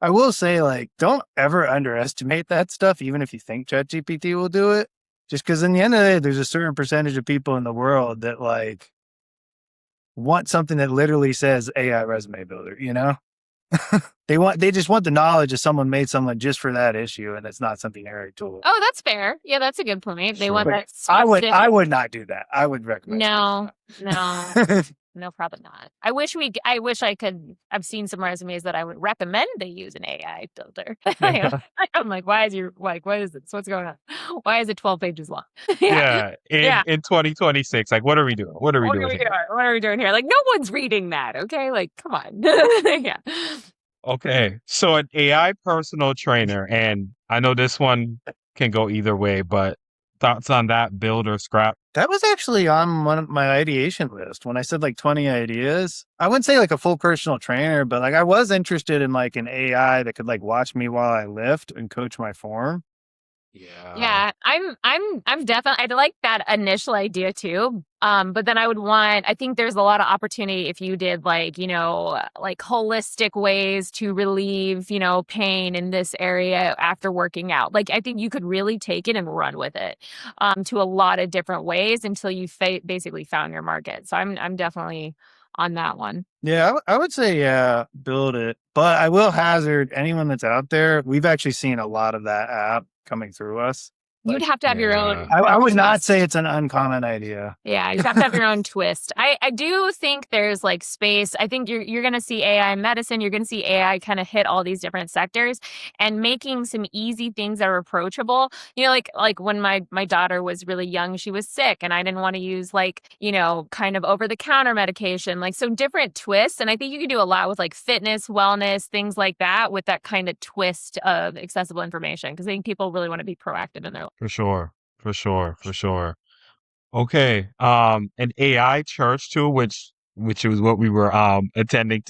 I will say, like, don't ever underestimate that stuff, even if you think ChatGPT will do it. Just because in the end of the day, there's a certain percentage of people in the world that like want something that literally says AI resume builder, you know? They just want the knowledge of someone made someone just for that issue, and it's not something AI tool. Oh, that's fair. Yeah, that's a good point. They Sure. want But that. I specific- would not do that. I would recommend. No, no, that. no, probably not. I wish I could. I've seen some resumes that I would recommend they use an AI builder. I'm like, what is this? What's going on? Why is it 12 pages long? Yeah, Yeah. in 2026, like what are we doing? What are we What doing here? What are we doing here? Like, no one's reading that. Okay, like, come on. Yeah. Okay, so an AI personal trainer, and I know this one can go either way, but thoughts on that build or scrap? That was actually on one of my ideation list when I said like 20 ideas. I wouldn't say like a full personal trainer, but like I was interested in like an AI that could like watch me while I lift and coach my form. Yeah, I'm definitely, I'd like that initial idea too. But then I think there's a lot of opportunity if you did like, like holistic ways to relieve, pain in this area after working out. Like, I think you could really take it and run with it, to a lot of different ways until you basically found your market. So I'm definitely on that one. Yeah, I would say, yeah, build it. But I will hazard anyone that's out there. We've actually seen a lot of that app coming through us. You'd have to have your own. Yeah. I would not say it's an uncommon idea. Yeah, you have to have your own twist. I do think there's like space. I think you're going to see AI in medicine. You're going to see AI kind of hit all these different sectors and making some easy things that are approachable. Like when my daughter was really young, she was sick and I didn't want to use like, kind of over the counter medication, like so different twists. And I think you can do a lot with like fitness, wellness, things like that with that kind of twist of accessible information because I think people really want to be proactive in their life. For sure. Okay, an AI church tool, which is what we were attempting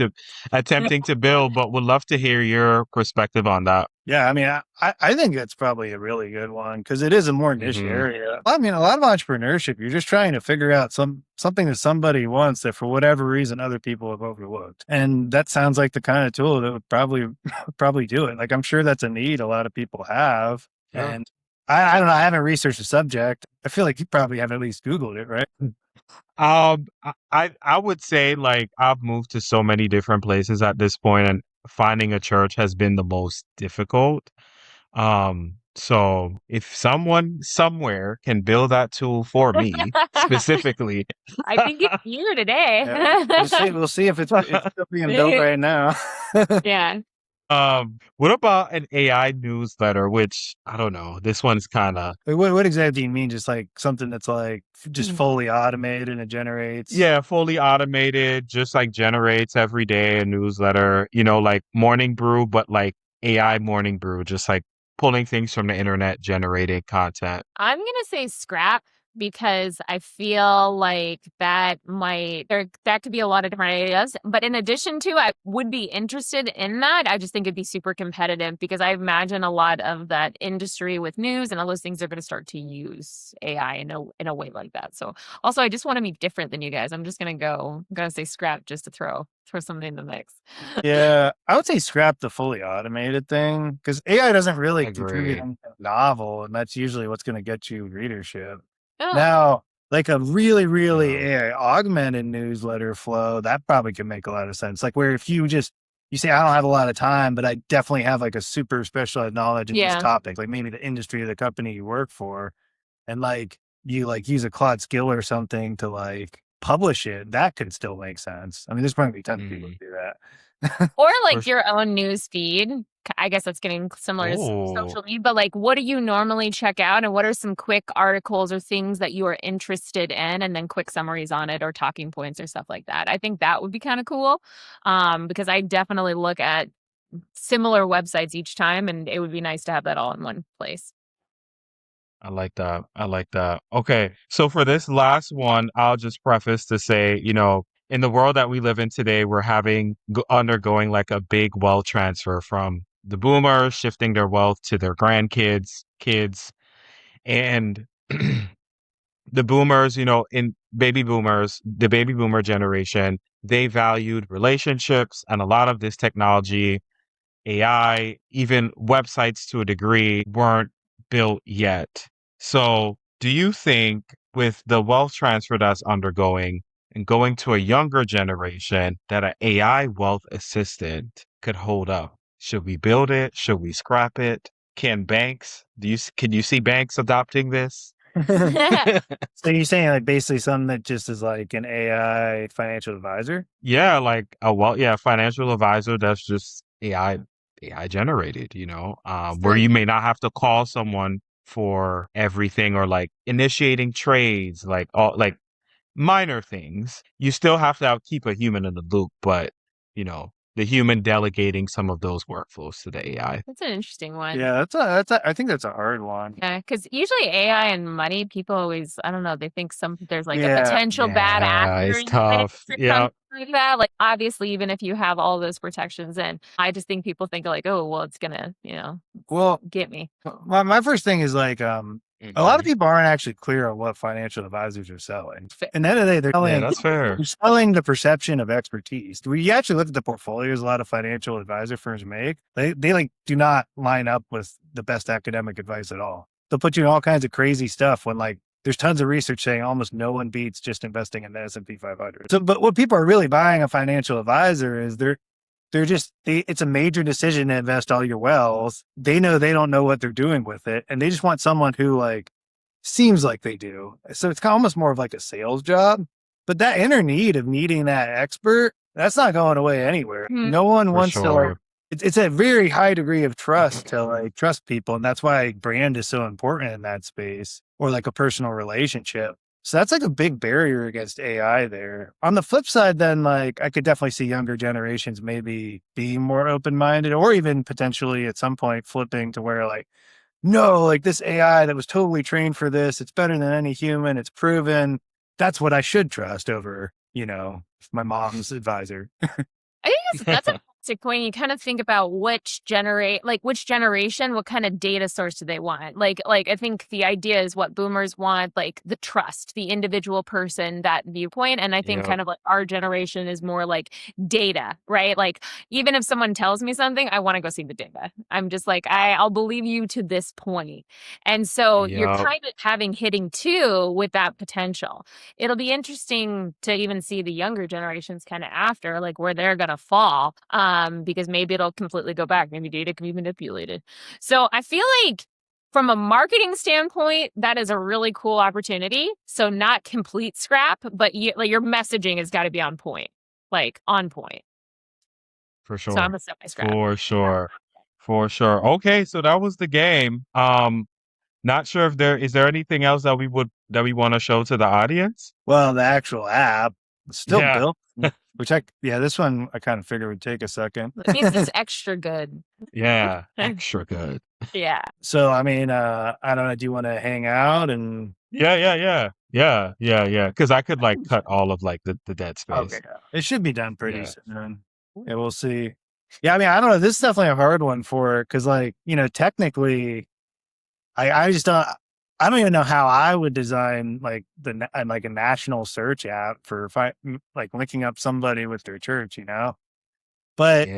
to build, but would love to hear your perspective on that. Yeah, I mean, I think that's probably a really good one because it is a more niche Mhm. area. I mean, a lot of entrepreneurship, you're just trying to figure out something that somebody wants that for whatever reason other people have overlooked. And that sounds like the kind of tool that would probably do it. Like, I'm sure that's a need a lot of people have. Yeah. And I don't know, I haven't researched the subject. I feel like you probably have at least Googled it, right? I would say like I've moved to so many different places at this point, and finding a church has been the most difficult. So if someone somewhere can build that tool for me specifically, I think it's you today. Yeah, we'll see if it's still being built right now. Yeah. what about an AI newsletter? Which I don't know. This one's kind of Wait, what exactly do you mean? Just like something that's like just fully automated and it generates? fully automated, just like generates every day a newsletter. Like Morning Brew, but like AI Morning Brew, just like pulling things from the internet, generating content. I'm going to say scrap because I feel like that could be a lot of different ideas. But in addition to, I would be interested in that. I just think it'd be super competitive because I imagine a lot of that industry with news and all those things are going to start to use AI in a way like that. So also, I just want to be different than you guys. I'm gonna say scrap just to throw something in the mix. Yeah, I would say scrap the fully automated thing because AI doesn't really contribute Agree. anything novel, and that's usually what's going to get you readership. Oh, Now, like a really, really Yeah. AI augmented newsletter flow, that probably can make a lot of sense. Like where if you say, I don't have a lot of time, but I definitely have like a super specialized knowledge in this yeah. topic, like maybe the industry of the company you work for, and like you like use a Claude skill or something to like publish it, that could still make sense. I mean, there's probably tons of people who Mm. do that. Or For like sh- your own news feed. I guess that's getting similar to oh, social media, but like what do you normally check out and what are some quick articles or things that you are interested in and then quick summaries on it or talking points or stuff like that. I think that would be kind of cool. Because I definitely look at similar websites each time and it would be nice to have that all in one place. I like that. I like that. Okay. So for this last one, I'll just preface to say, in the world that we live in today, we're undergoing like a big wealth transfer from the boomers shifting their wealth to their grandkids, kids, and the boomers, the baby boomer generation, they valued relationships and a lot of this technology, AI, even websites to a degree weren't built yet. So, do you think with the wealth transfer that's undergoing and going to a younger generation that an AI wealth assistant could hold up? Should we build it? Should we scrap it? Can you see banks adopting this? So you're saying like basically something that just is like an AI financial advisor? Yeah, like financial advisor that's just AI generated, where So you may not have to call someone for everything or like initiating trades, like all like minor things. You still have to keep a human in the loop, but the human delegating some of those workflows to the AI. that's an interesting one. Yeah, I think that's a hard one. Yeah, because usually AI and money, people always, I don't know, they think there's like a Yeah. potential bad Yeah, actor it's in the mix tough. or Yeah. something like that. Like, obviously, even if you have all those protections in, I just think people think like, oh, well, it's gonna, Well, get me. my first thing is like, a lot of Mhm. people aren't actually clear on what financial advisors are selling. And then the end of the day, Yeah, that's fair. they're selling the perception of expertise. When you actually look at the portfolios a lot of financial advisor firms make, they like do not line up with the best academic advice at all. They'll put you in all kinds of crazy stuff when like there's tons of research saying almost no one beats just investing in the S&P 500. So, but what people are really buying a financial advisor is it's a major decision to invest all your wealth. They know they don't know what they're doing with it. And they just want someone who like seems like they do. So it's almost more of like a sales job. But that inner need of needing that expert, that's not going away anywhere. Mhm. No one For wants to like, sure. it's a very high degree of trust to like trust people. And that's why brand is so important in that space or like a personal relationship. So that's like a big barrier against AI there. On the flip side, then like I could definitely see younger generations maybe being more open-minded or even potentially at some point flipping to where like, no, like this AI that was totally trained for this, it's better than any human, it's proven. That's what I should trust over, my mom's advisor. I think that's a fantastic point. You kind of think about which generation, what kind of data source do they want? Like I think the idea is what boomers want, like the trust, the individual person, that viewpoint. And I think Yep. kind of like our generation is more like data, right? Like even if someone tells me something, I want to go see the data. I'm just like, I'll believe you to this point. And so you're Yep. kind of hitting two with that potential. It'll be interesting to even see the younger generations kind of after, like where they're gonna fall, because maybe it'll completely go back. Maybe data can be manipulated. So I feel like from a marketing standpoint, that is a really cool opportunity. So not complete scrap, but your messaging has got to be on point, like on point. For So I'm sure. a semi-scrap. For sure. For sure. Okay, so that was the game. Not sure if there anything else that we want to show to the audience? Well, the actual app is still Yeah. built, this one I kind of figured would take a second. It means it's extra good. Yeah. Extra good. Yeah. So, I mean, I don't know. Do you want to hang out and Yeah. Because I could like cut all of like the dead Okay. space. It should be done pretty Yeah. soon. Yeah, we'll see. Yeah, I mean, I don't know. This is definitely a hard one for because, like, technically, I just don't. I don't even know how I would design like like a national search app for like linking up somebody with their church, But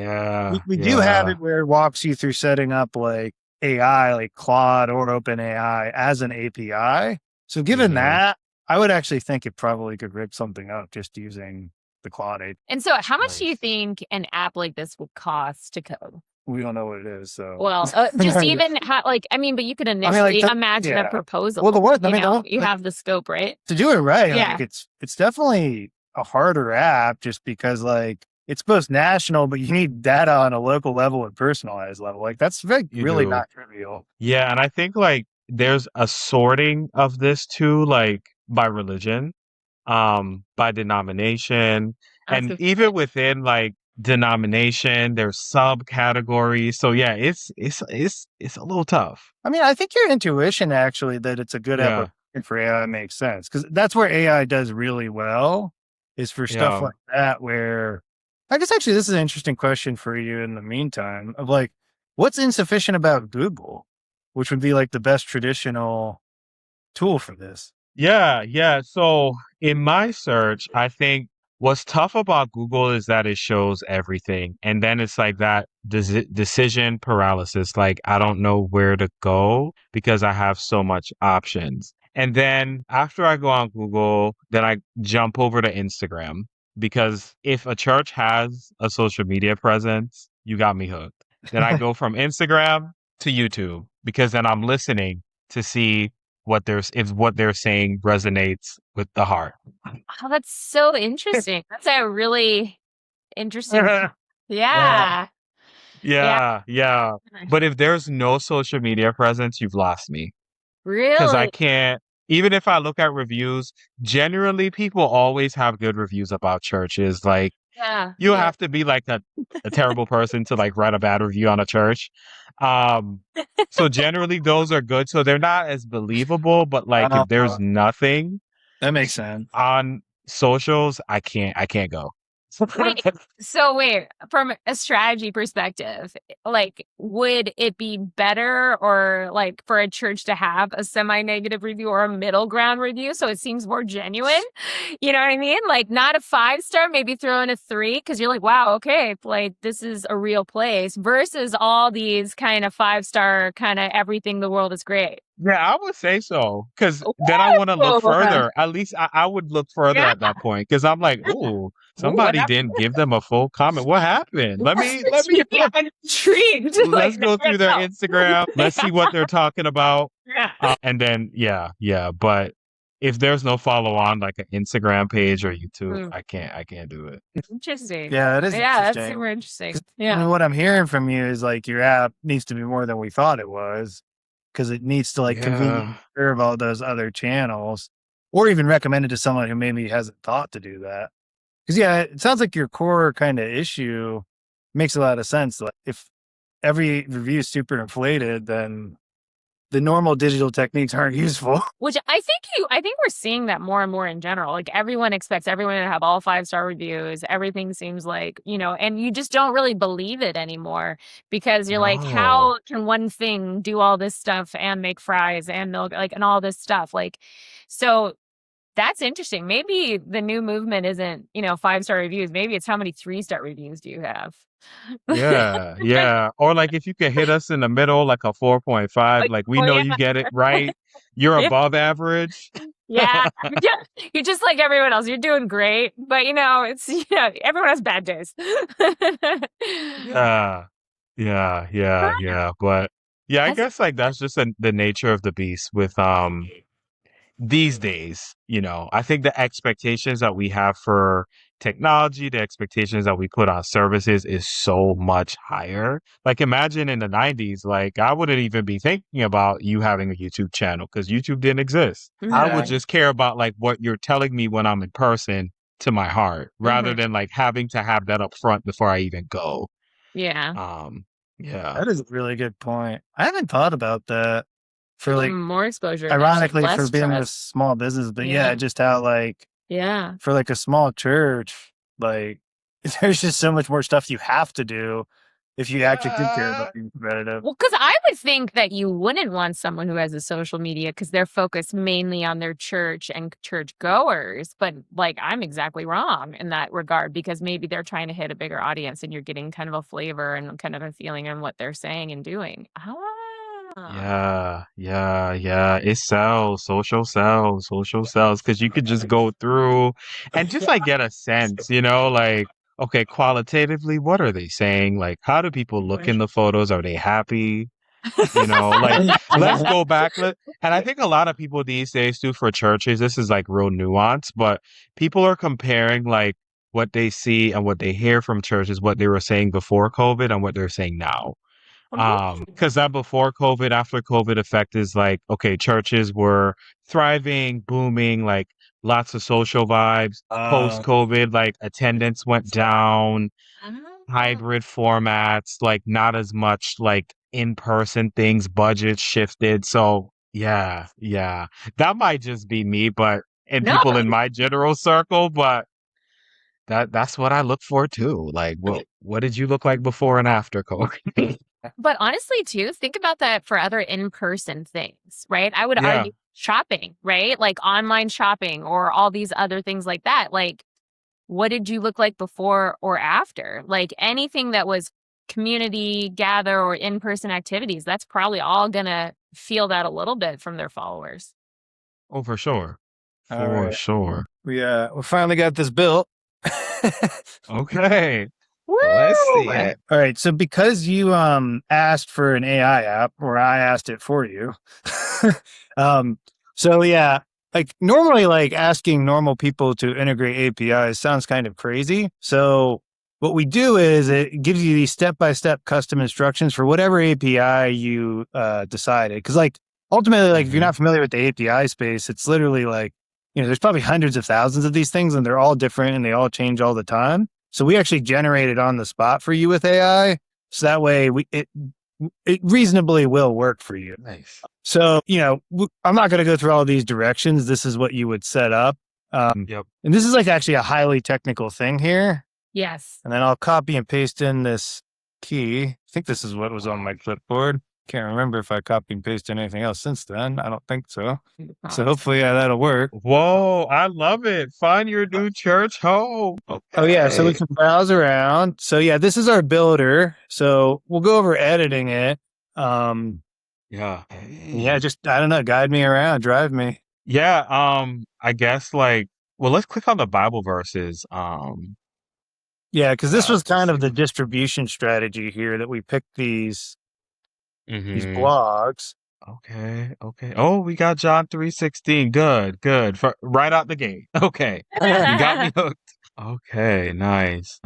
we do have Yeah. it where it walks you through setting up like AI, like Claude or OpenAI as an API. So given Hmm. that, I would actually think it probably could rip something up just using the Claude API. And so, how much do you Nice. think an app like this would cost to code? We don't know what it is, so. Well, just even like, I mean, but you could I mean, initially like, imagine a yeah. proposal. Well, the one, I mean, You have the scope, right? to do it right, Yeah. like it's definitely a harder app just because like it's both national, but you need data on a local level and personalized level. Like that's You really do. not trivial. Yeah, and I think like there's a sorting of this too, like by religion, by denomination, That's and a- even within like denomination, there's subcategories. So yeah, it's a little tough. I mean, I think your intuition actually that it's a good Yeah, application for AI makes sense because that's where AI does really well is for stuff yeah. like that. Where I guess actually this is an interesting question for you in the meantime of like what's insufficient about Google, which would be like the best traditional tool for this. Yeah. So in my search, I think what's tough about Google is that it shows everything. And then it's like that decision paralysis. Like, I don't know where to go because I have so much options. And then after I go on Google, then I jump over to Instagram because if a church has a social media presence, you got me hooked. Then I go from Instagram to YouTube because then I'm listening to see if what they're saying resonates with the heart. Oh, that's so interesting. That's a really interesting. Yeah. Yeah. Yeah. But if there's no social media presence, you've lost me because I Really? can't. Even if I look at reviews, generally people always have good reviews about churches. Like Yeah. you Yeah. have to be like a terrible person to like write a bad review on a church. Um, so generally those are good. So they're not as believable, but like if there's nothing That makes sense. on socials, I can't go. Wait, from a strategy perspective, like, would it be better or like for a church to have a semi-negative review or a middle ground review so it seems more genuine? You know what I mean? Like, not a 5-star, maybe throw in a 3 because you're like, wow, okay, like this is a real place versus all these kind of 5-star kind of everything the world is great. Yeah, I would say so. Cause then I want to look further. At least I would look further Yeah. at that point. Cause I'm like, ooh, Ooh, what somebody happened? didn't give them a full comment. What happened? Let me Yeah, I'm intrigued. let's Like, go through their no. Instagram. Let's see what they're talking about. Yeah. And then yeah. But if there's no follow on like an Instagram page or YouTube, Mm. I can't do it. Interesting. Yeah, it is Yeah, that's interesting. super interesting. 'Cause, I Yeah. mean, what I'm hearing from you is like your app needs to be more than we thought it was because it needs to like conveniently Yeah. serve all those other channels or even recommend it to someone who maybe hasn't thought to do that. Because, yeah, it sounds like your core kind of issue makes a lot of sense. Like, if every review is super inflated, then the normal digital techniques aren't useful. Which I think we're seeing that more and more in general. Like everyone expects everyone to have all 5-star reviews. Everything seems like, and you just don't really believe it anymore because you're like, No. how can one thing do all this stuff and make fries and milk, like, and all this stuff? Like, so that's interesting. Maybe the new movement isn't, 5-star reviews. Maybe it's how many 3-star reviews do you have? Yeah. Or like if you could hit us in the middle, like a 4.5, like we Oh, know yeah. you get it right. You're Yeah. above average. Yeah. You're just like everyone else. You're doing great. But it's everyone has bad days. Yeah. Yeah. But yeah, I That's guess like that's just the nature of the beast with these days, I think the expectations that we have for technology, the expectations that we put on services is so much higher. Like imagine in the 90s, like I wouldn't even be thinking about you having a YouTube channel because YouTube didn't exist. I would just care about like what you're telling me when I'm in person to my heart rather than like having to have that up front before I even go. Yeah. Yeah. That is a really good point. I haven't thought about that. for like, More exposure and actually ironically, for less being a trust. small business, but yeah, just how like Yeah. for like a small church, like there's just so much more stuff you have to do if you actually do care about being competitive. Well, because I would think that you wouldn't want someone who has a social media because they're focused mainly on their church and church goers. But like, I'm exactly wrong in that regard because maybe they're trying to hit a bigger audience and you're getting kind of a flavor and kind of a feeling on what they're saying and doing. Ah. Yeah. It sells, social sells, because you could just go through and just like get a sense, like, okay, qualitatively, what are they saying? Like, how do people look in the photos? Are they happy? Like, let's go back. And I think a lot of people these days too for churches, this is like real nuance, but people are comparing like what they see and what they hear from churches, what they were saying before COVID and what they're saying now. Because that before COVID, after COVID effect is like, okay, churches were thriving, booming, like lots of social vibes. Post COVID, like attendance went down, hybrid formats, like not as much like in-person things, budgets shifted. So yeah. That might just be me, but and No, people in my general circle, but that's what I look for too. Like what did you look like before and after COVID? but honestly, too, think about that for other in-person things, right? I would Yeah. argue shopping, right? Like online shopping or all these other things like that. Like, what did you look like before or after? Like anything that was community gather or in-person activities, that's probably all gonna feel that a little bit from their followers. Oh, for sure. All For right. sure. We finally got this built. Okay. Woo! Let's see it. All right. So because you asked for an AI app, or I asked it for you. So yeah, like normally like asking normal people to integrate APIs sounds kind of crazy. So what we do is it gives you these step-by-step custom instructions for whatever API you decided. Because like ultimately, like if you're not familiar with the API space, it's literally like, there's probably hundreds of thousands of these things and they're all different and they all change all the time. So we actually generate it on the spot for you with AI. So that way it reasonably will work for you. Nice. So, I'm not going to go through all these directions. This is what you would set up. Yep. And this is like actually a highly technical thing here. Yes. And then I'll copy and paste in this key. I think this is what was on my clipboard. Can't remember if I copied and pasted anything else since then. I don't think so. So hopefully that'll work. Whoa, I love it. Find your new church home. Okay. Oh yeah, so we can browse around. So yeah, this is our builder. So we'll go over editing it. Yeah. Yeah, just I don't know, guide me around, drive me. Yeah, I guess like well, let's click on the Bible verses. Yeah, because this was Let's kind of see. the distribution strategy here that we picked these Mm-hmm. blogs. Okay. Oh, we got John 3:16. Good. Right out the gate. Okay. You got me hooked. Okay, nice.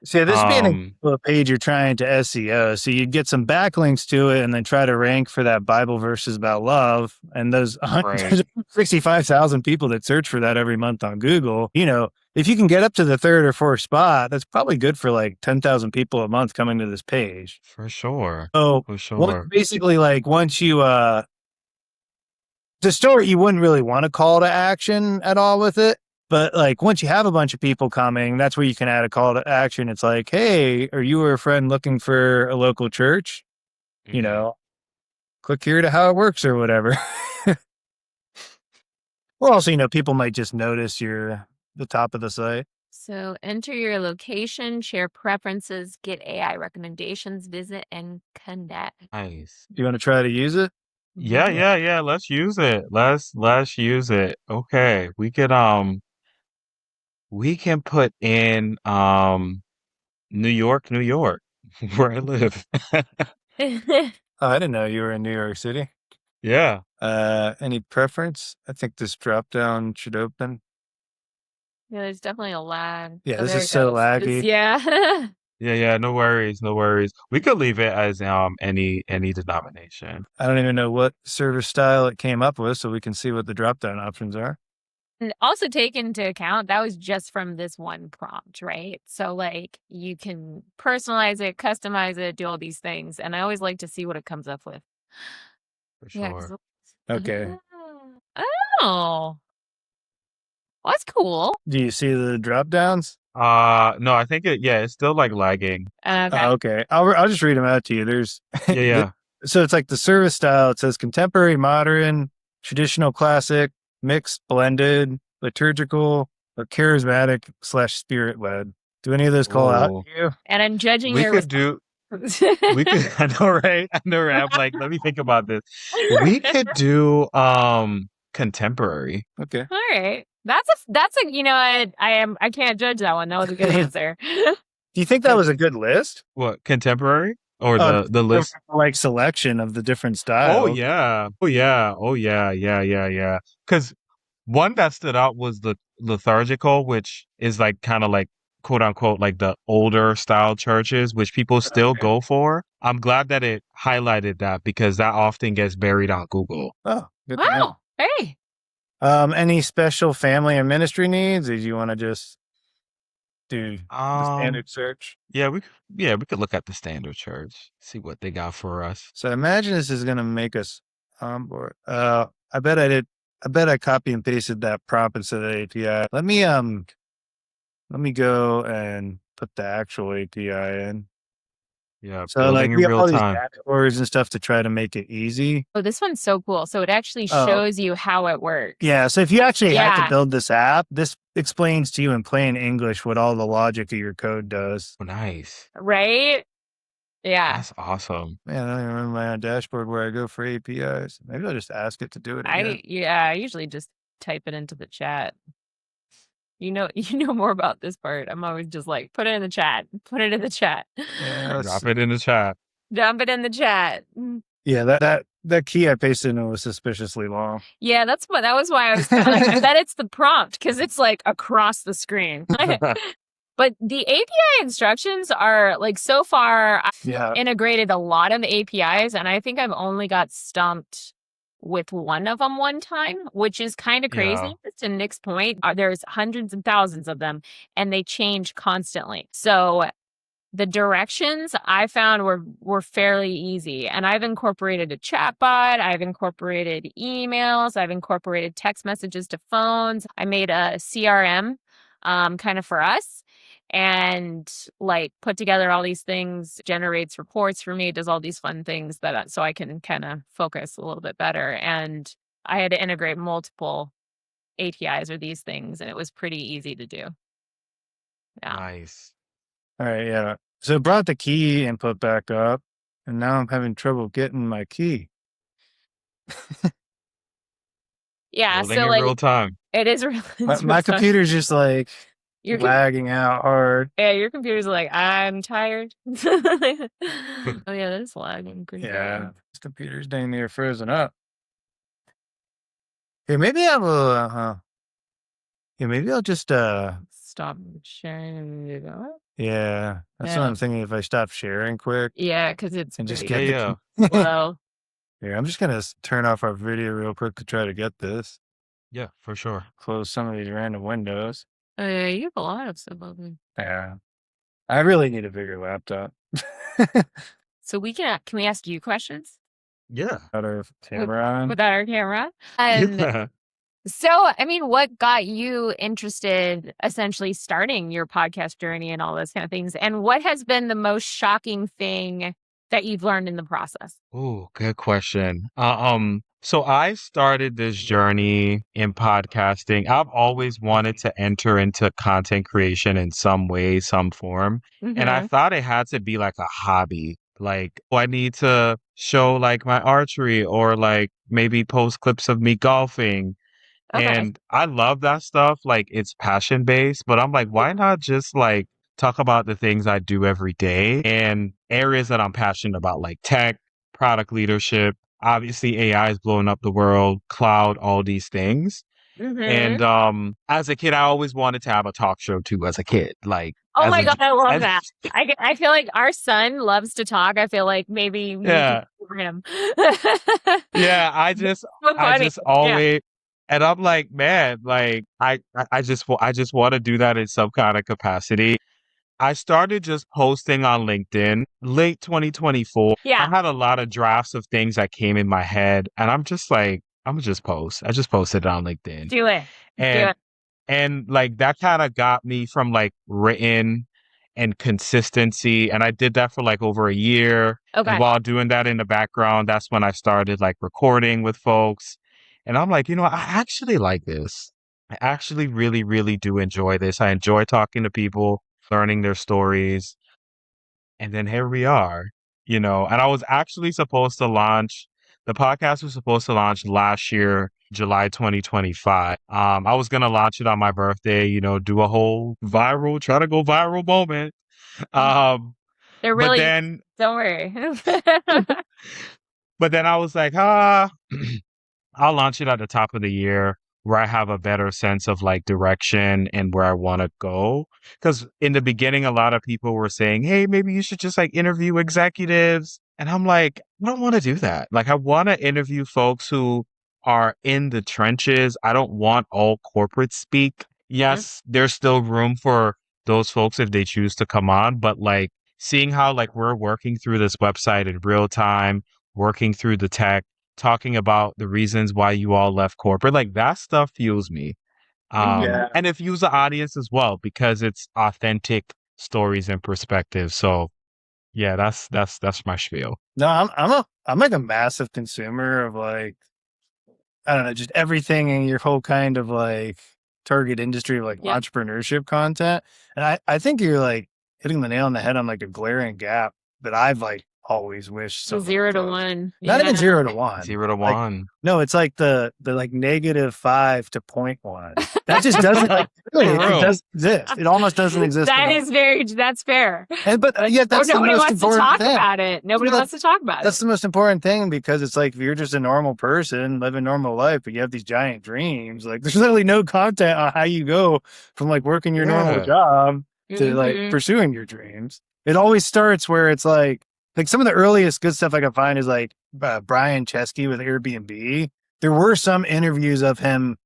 So this being Um, a page you're trying to SEO, so you'd get some backlinks to it and then try to rank for that Bible verses about love. And those right. 165,000 people that search for that every month on Google, if you can get up to the third or fourth spot, that's probably good for like 10,000 people a month coming to this page. For sure. So For sure. basically like once you, to start, you wouldn't really want a call to action at all with it. But like once you have a bunch of people coming, that's where you can add a call to action. It's like, hey, are you or a friend looking for a local church? Mhm. Click here to how it works or whatever. Well, also, people might just notice you're the top of the site. So enter your location, share preferences, get AI recommendations, visit, and connect. Nice. Do you want to try to use it? Yeah. Let's use it. Let's use it. Okay. We can put in New York, where I live. Oh, I didn't know you were in New York City. Yeah. Any preference? I think this drop down should open. Yeah, there's definitely a lag. Yeah, Oh, this there is it so goes. laggy. Yeah. Yeah, no worries. We could leave it as any denomination. I don't even know what server style it came up with, so we can see what the drop down options are. And also take into account that was just from this one prompt, right? So like you can personalize it, customize it, do all these things. And I always like to see what it comes up with. for Yeah. 'cause- sure. Okay. Oh, well, that's cool. Do you see the drop downs? No, I think it's still like lagging. Okay. Okay. I'll just read them out to you. There's Yeah, yeah. so it's like the service style. It says contemporary, modern, traditional, classic, mixed, blended, liturgical, or charismatic / spirit led. Do any of those call out Oh, to you? And I'm judging we your could do. We could. I know, right? I know, right? I'm like, let me think about this. We could do contemporary. Okay. All right. That's a I can't judge that one. That was a good answer. Do you think that was a good list? What, contemporary or Uh, the list? like selection of the different Oh styles. yeah. Oh yeah. Oh yeah. Yeah. Yeah. Yeah. Because one that stood out was the liturgical, which is like kind of like quote unquote like the older style churches, which people still Okay. go for. I'm glad that it highlighted that because that often gets buried on Google. Oh, good to know. Wow. Hey. Any special family and ministry needs? Or do you want to just do the Um, standard search? yeah, we could look at the standard church, see what they got for us. So I imagine this is going to make us on board. I bet I did. I bet I copy and pasted that prompt into the API. Let me go and put the actual API in. Yeah, So building like in we have real all these time. dashboards and stuff to try to make it easy. Oh, this one's so cool. So it actually Oh. shows you how it works. Yeah. So if you actually had to Yeah. build this app, this explains to you in plain English what all the logic of your code does. Oh, nice. Right? Yeah. That's awesome. Man, I don't even remember my own dashboard where I go for APIs. Maybe I'll just ask it to do it again. I usually just type it into the chat. You know more about this part. I'm always just like, put it in the chat. Put it in the chat. Yeah, Drop it in the chat. Dump it in the chat. Yeah, that key I pasted in was suspiciously long. Yeah, that was why I was kinda like, I bet it's the prompt because it's like across the screen. But the API instructions are like so far I've Yeah. integrated a lot of APIs, and I think I've only got stumped with one of them one time, which is kind of crazy. Yeah. To Nick's point, there's hundreds and thousands of them, and they change constantly. So the directions I found were fairly easy, and I've incorporated a chatbot, I've incorporated emails, I've incorporated text messages to phones. I made a CRM kind of for us, and like put together all these things, generates reports for me, does all these fun things so I can kind of focus a little bit better. And I had to integrate multiple APIs or these things, and it was pretty easy to do. Yeah. Nice. All right, yeah. So it brought the key input back up, and now I'm having trouble getting my key. Yeah. Building So in like real time. it is really My computer's just like your lagging out hard. yeah, your computer's like, I'm tired. Oh yeah, that's lagging pretty Yeah, bad. this computer's dang near frozen up. Here, maybe I will. Yeah, maybe I'll just Stop sharing and do that. Yeah, that's what Yeah. I'm thinking. If I stop sharing quick Yeah, because it's and just pretty get Yeah, the slow. Here, I'm just gonna turn off our video real quick to try to get this. Yeah, for sure. Close some of these random windows. Oh yeah, you have a lot of stuff open. Yeah, I really need a bigger laptop. So can we ask you questions Yeah. Out of camera on. without our camera? And Yeah. so, I mean, what got you interested, essentially starting your podcast journey and all those kind of things? And what has been the most shocking thing that you've learned in the process? Oh, good question. So I started this journey in podcasting. I've always wanted to enter into content creation in some way, some form. And I Mhm. thought it had to be like a hobby. Like, oh, I need to show like my archery or like maybe post clips of me golfing. Okay. And I love that stuff. Like it's passion based, but I'm like, why not just like talk about the things I do every day and areas that I'm passionate about, like tech, product leadership. Obviously, AI is blowing up the world, cloud, all these things. And Mhm. as a kid, I always wanted to have a talk show too. As a kid, like Oh as my a God, I love as that. I feel like our son loves to talk. I feel like maybe you could yeah, for him. yeah. So I funny. just Yeah. always. And I'm like, man, like I just want to do that in some kind of capacity. I started just posting on LinkedIn late 2024. I Yeah, had a lot of drafts of things that came in my head, and I'm just like, I'm gonna just post. I just posted it on LinkedIn. do it. Do And it. like that kind of got me from like written and consistency. And I did that for like over a year. And Okay. while doing that in the background, that's when I started like recording with folks. And I'm like, I actually like this. I actually really, really do enjoy this. I enjoy talking to people, learning their stories. And then here we are, and I was actually supposed to launch, the podcast was supposed to launch last year, July 2025. I was going to launch it on my birthday, do a whole viral, try to go viral moment. Um, They're but really, then, don't worry. but then I was like, I'll launch it at the top of the year where I have a better sense of like direction and where I want to go. Because in the beginning, a lot of people were saying, hey, maybe you should just like interview executives. And I'm like, I don't want to do that. Like, I want to interview folks who are in the trenches. I don't want all corporate speak. Yes, there's still room for those folks if they choose to come on. But like seeing how like we're working through this website in real time, working through the tech, talking about the reasons why you all left corporate, like that stuff fuels me. Mhm. Yeah. And it fuels the audience as well because it's authentic stories and perspectives. So yeah, that's my spiel. No, I'm like a massive consumer of like, I don't know, just everything in your whole kind of like target industry of like Yep. entrepreneurship content. And I think you're like hitting the nail on the head on like a glaring gap that I've like always wished So someone 0 to closed. 1. Not even Yeah. 0 to 1. 0 to Like, 1. no, it's like the like -5 to 0.1. That just doesn't like really, For it real. doesn't exist. It almost doesn't exist at That all. is that's fair. And but yet Or that's the nobody most wants to important talk thing. about it. Nobody No, wants to talk about That's it. the most important thing because it's like if you're just a normal person living normal life, but you have these giant dreams, like there's literally no content on how you go from like working your normal Yeah. job to like Mhm. pursuing your dreams. It always starts where it's like some of the earliest good stuff I can find is like Brian Chesky with Airbnb. There were some interviews of him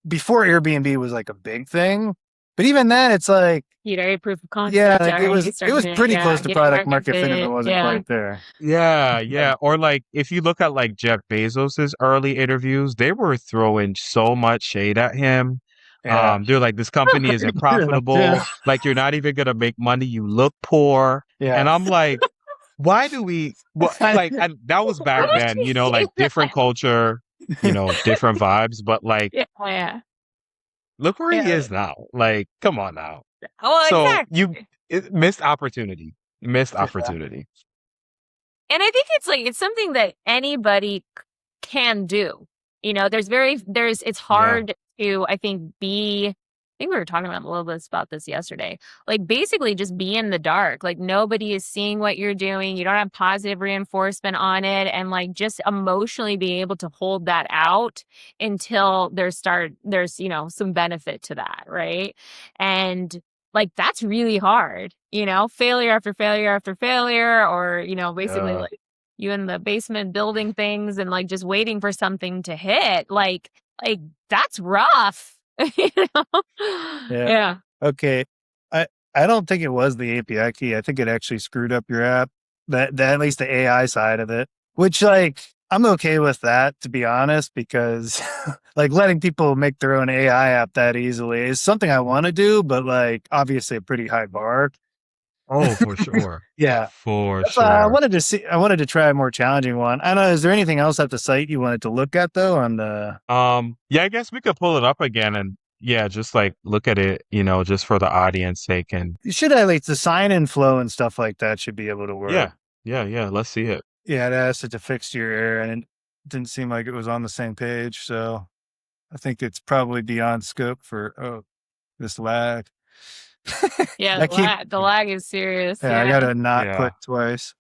before Airbnb was like a big thing, but even then, it's like He'd already proof of concept. yeah, like it was started pretty yeah, close to getting product market fit if it wasn't Yeah. quite there. Yeah. Or like if you look at like Jeff Bezos's early interviews, they were throwing so much shade at him. Yeah. They're like, this company isn't profitable. Like you're not even gonna make money. You look poor. Yeah. And I'm like, why do we like and that was back Why would then, you say like different that? culture, different vibes, but like Yeah. look where he Yeah. is now. Like, come on now. Well, So exactly. missed opportunity. Missed Yeah. opportunity. And I think it's something that anybody can do. It's hard to, I think, I think we were talking about a little bit about this yesterday. Like basically just be in the dark. Like nobody is seeing what you're doing. You don't have positive reinforcement on it. And like just emotionally being able to hold that out until there's some benefit to that. Right. And like that's really hard, failure after failure after failure, or, basically Yeah. like you in the basement building things and like just waiting for something to hit. Like that's rough. you know? Yeah. Yeah. Okay. I don't think it was the API key. I think it actually screwed up your app. That at least the AI side of it, which like I'm okay with that to be honest, because like letting people make their own AI app that easily is something I want to do, but like obviously a pretty high bar. Oh, for sure. Yeah. For That's why I sure. wanted to try a more challenging one. I don't know. Is there anything else at the site you wanted to look at though on the Yeah, I guess we could pull it up again and just like look at it, just for the audience sake and you should have like the sign-in flow and stuff like that should be able to work. yeah, let's see it. Yeah, it asked it to fix your error and it didn't seem like it was on the same page. So I think it's probably beyond scope for this lag. Yeah, the lag is serious. I gotta not Yeah. click twice.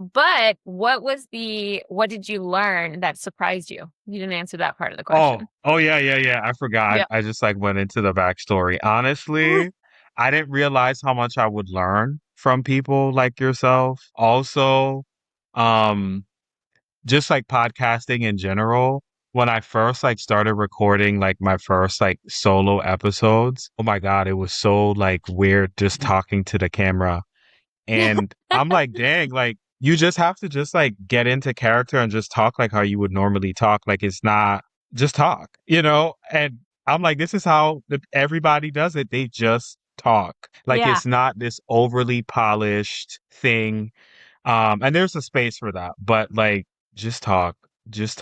But what did you learn that surprised you? You didn't answer that part of the question. Oh yeah. I forgot. Yep. I just like went into the backstory. Honestly, I didn't realize how much I would learn from people like yourself. Also, just like podcasting in general, when I first like started recording like my first like solo episodes, oh my God, it was so like weird just talking to the camera. And I'm like, dang, like you just have to just like get into character and just talk like how you would normally talk. Like it's not just talk, you know? And I'm like, this is how everybody does it. They just talk. Like Yeah. it's not this overly polished thing. And there's a space for that, but like just talk, just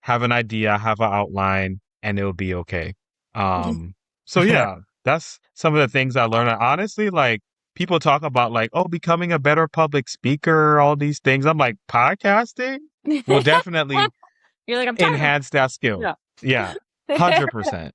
have an idea, have an outline, and it'll be okay. So yeah, that's some of the things I learned. And honestly, like people talk about like, oh, becoming a better public speaker, all these things. I'm like, podcasting will definitely You're like, I'm tired of enhance that skill. yeah. Yeah, 100%.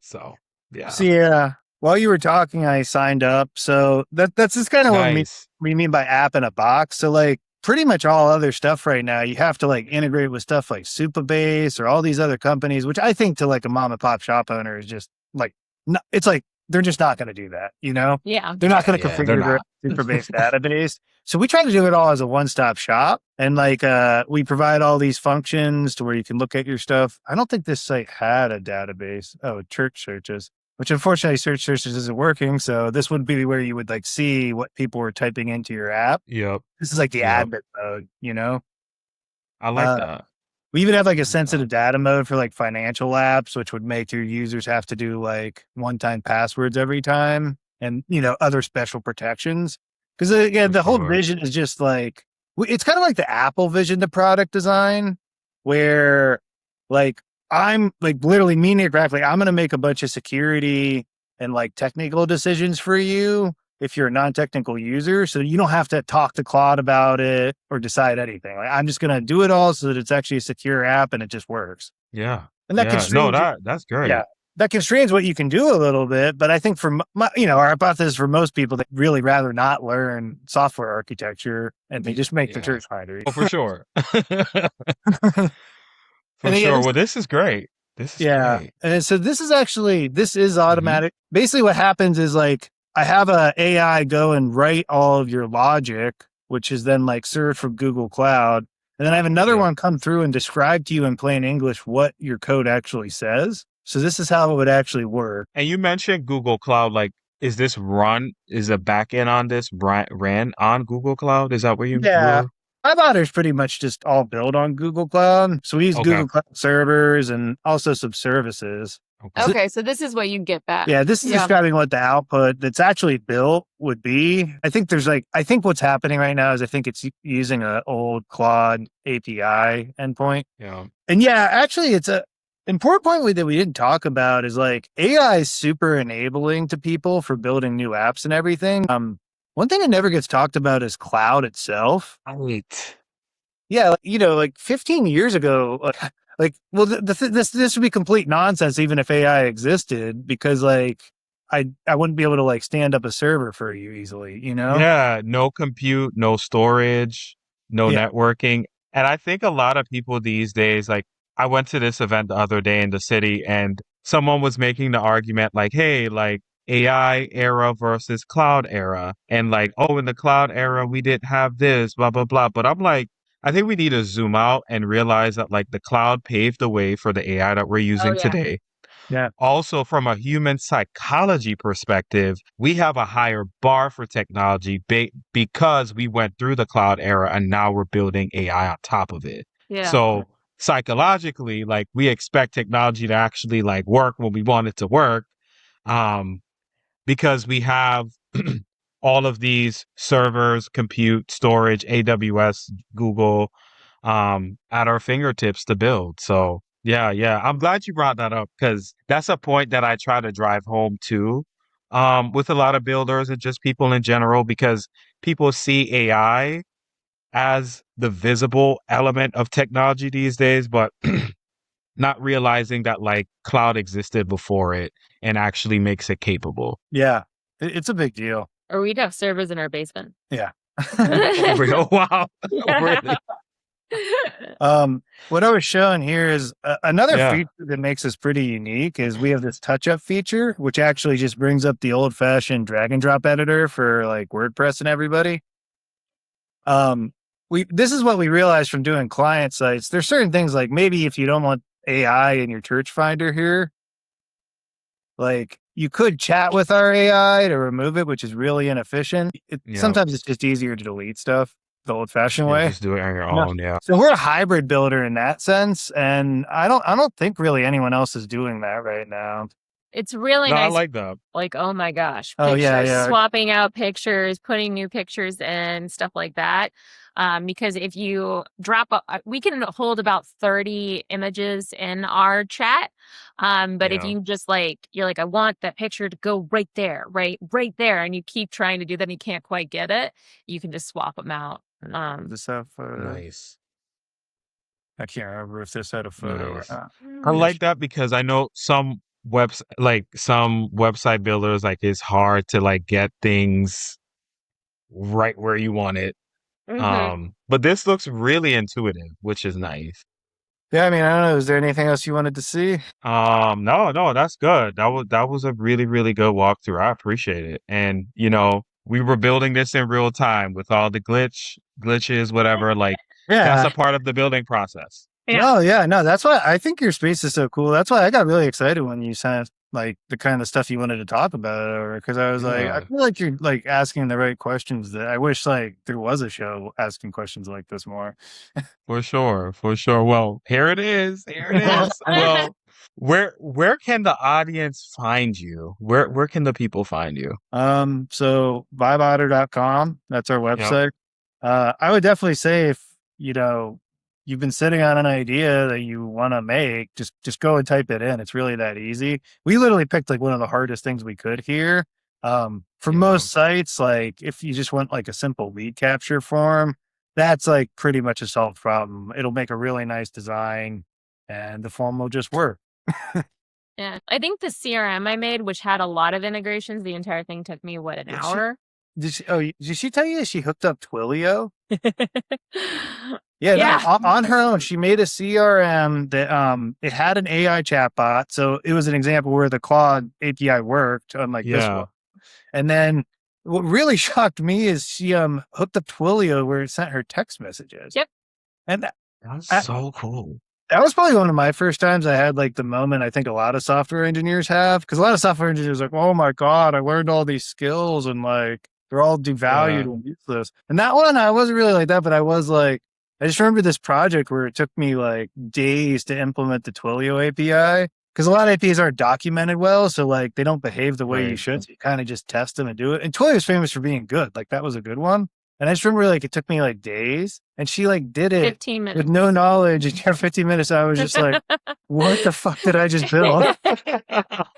So yeah, So yeah, while you were talking, I signed up. So that's just kind of what nice. we mean by app in a box. So like pretty much all other stuff right now, you have to like integrate with stuff like Supabase or all these other companies, which I think to like a mom and pop shop owner is just like, no, it's like they're just not going to do that. You know, Yeah. they're not going to Yeah, they're configure their not. Supabase database. So we try to do it all as a one-stop shop, and like we provide all these functions to where you can look at your stuff. I don't think this site had a database. Oh, church searches, which unfortunately search searches isn't working. So this would be where you would like see what people were typing into your app. Yep, This is like the yep. admin mode, you know? I like that. We even have like a Like that. sensitive data mode for like financial apps, which would make your users have to do like one-time passwords every time and, you know, other special protections. Because again, For the whole sure. vision is just like, it's kind of like the Apple vision to product design, where like I'm like literally me, Nick Rackley, I'm going to make a bunch of security and like technical decisions for you if you're a non-technical user. So you don't have to talk to Claude about it or decide anything. Like I'm just going to do it all so that it's actually a secure app and it just works. Yeah. And that Yeah. No, constrains, that's great. yeah, that constrains what you can do a little bit. But I think for my, you know, our hypothesis for most people, they really rather not learn software architecture and they just make the Yeah. church finder. Oh, for sure. For And again, sure. Well, this is great. This is yeah. great. And so this is Mhm. automatic. Basically what happens is like I have a AI go and write all of your logic, which is then like served from Google Cloud. And then I have another Yeah. one come through and describe to you in plain English what your code actually says. So this is how it would actually work. And you mentioned Google Cloud. Like, is the backend on this ran on Google Cloud? Is that where you Yeah. were? Vibe Otter is pretty much just all built on Google Cloud. So we use Okay. Google Cloud servers and also some services. Okay. Okay, so this is what you get back. Yeah, this is Yeah. describing what the output that's actually built would be. I think what's happening right now is I think it's using an old Claude API endpoint. Yeah. And yeah, actually it's a important point that we didn't talk about is like AI is super enabling to people for building new apps and everything. One thing that never gets talked about is cloud itself. Right. Yeah, you know, like 15 years ago, well, this would be complete nonsense even if AI existed, because like I wouldn't be able to like stand up a server for you easily, you know? Yeah. No compute, no storage, no Yeah. networking. And I think a lot of people these days, like I went to this event the other day in the city and someone was making the argument like, hey, like AI era versus cloud era. And like, oh, in the cloud era, we didn't have this, blah, blah, blah. But I'm like, I think we need to zoom out and realize that like the cloud paved the way for the AI that we're using yeah. today. Yeah. Also, from a human psychology perspective, we have a higher bar for technology because we went through the cloud era and now we're building AI on top of it. Yeah. So psychologically, like we expect technology to actually like work when we want it to work, because we have all of these servers, compute, storage, AWS, Google, at our fingertips to build. So yeah. I'm glad you brought that up because that's a point that I try to drive home too, with a lot of builders and just people in general, because people see AI as the visible element of technology these days, but not realizing that like cloud existed before it and actually makes it capable. Yeah. It's a big deal. Or we'd have servers in our basement. Yeah. For real? Wow. Really? What I was showing here is another Yeah. feature that makes us pretty unique is we have this touch-up feature, which actually just brings up the old-fashioned drag and drop editor for like WordPress and everybody. this is what we realized from doing client sites. There's certain things like maybe if you don't want AI in your church finder here, like you could chat with our AI to remove it, which is really inefficient. Yeah. Sometimes it's just easier to delete stuff the old fashioned way. Just do it on your No. own. Yeah. So we're a hybrid builder in that sense. And I don't think really anyone else is doing that right now. It's really No, I nice. like that. Like, oh my gosh, Oh, yeah, pictures, yeah. swapping out pictures, putting new pictures in, stuff like that. Because if you drop, we can hold about 30 images in our chat. But if Yeah. you just like, you're like, I want that picture to go right there, right there, and you keep trying to do that and you can't quite get it, you can just swap them out. This have, Nice. I can't remember if this had a photo or Nice. not. I like that because I know some website builders, like it's hard to like get things right where you want it. But this looks really intuitive, which is nice. Yeah, I mean, I don't know. Is there anything else you wanted to see? No, that's good. That was a really, really good walkthrough. I appreciate it. And we were building this in real time with all the glitches, whatever. Like that's Yeah. a part of the building process. Yeah. Oh, yeah. No, that's why I think your space is so cool. That's why I got really excited when you sent like the kind of stuff you wanted to talk about, because I was like, I Yeah. feel like you're like asking the right questions. That I wish like there was a show asking questions like this more. For sure, for sure. Well, here it is. Here it is. Well, where can the audience find you? Where can the people find you? So vibeotter.com, that's our Yep. website. I would definitely say if you've been sitting on an idea that you want to make, just go and type it in. It's really that easy. We literally picked like one of the hardest things we could here. For Yeah. most sites, like if you just want like a simple lead capture form, that's like pretty much a solved problem. It'll make a really nice design and the form will just work. Yeah. I think the CRM I made, which had a lot of integrations, the entire thing took me an Did she- hour? Did she tell you that she hooked up Twilio? Yeah, Yeah. no, on her own, she made a CRM that it had an AI chatbot. So it was an example where the Claude API worked, unlike this Yeah. one. And then what really shocked me is she hooked up Twilio where it sent her text messages. Yep. And That's so cool. that was probably one of my first times I had like the moment I think a lot of software engineers have, because a lot of software engineers are like, oh my God, I learned all these skills and like they're all devalued and useless. And that one, I wasn't really like that, but I was like, I just remember this project where it took me like days to implement the Twilio API, because a lot of APIs aren't documented well. So like they don't behave the way you Right. should. So you kind of just test them and do it. And Twilio is famous for being good. Like that was a good one. And I just remember like it took me like days and she like did it 15 minutes. with no knowledge. And for 15 minutes, I was just like, what the fuck did I just build?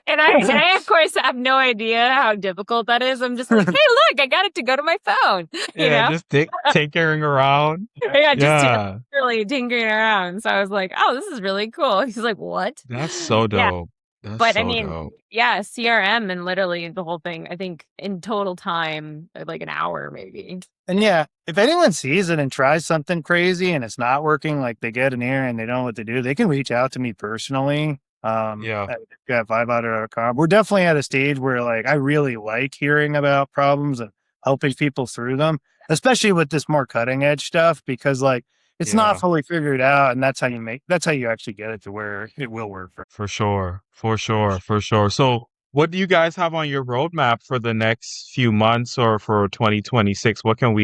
And I of course have no idea how difficult that is. I'm just like, hey, look, I got it to go to my phone. Yeah, just tinkering around. Yeah, just Yeah, really tinkering around. So I was like, oh, this is really cool. He's like, what? that's so Yeah. dope. That's But I so mean, dope. yeah, CRM and literally the whole thing, I think in total time, like an hour maybe. And yeah, if anyone sees it and tries something crazy and it's not working, like they get an error and they don't know what to do, they can reach out to me personally. Yeah. At vibeotter.com. We're definitely at a stage where like I really like hearing about problems and helping people through them, especially with this more cutting edge stuff, because like it's Yeah. not fully figured out, and that's how you actually get it to where it will work. For sure. For sure. For sure. So what do you guys have on your roadmap for the next few months or for 2026? What can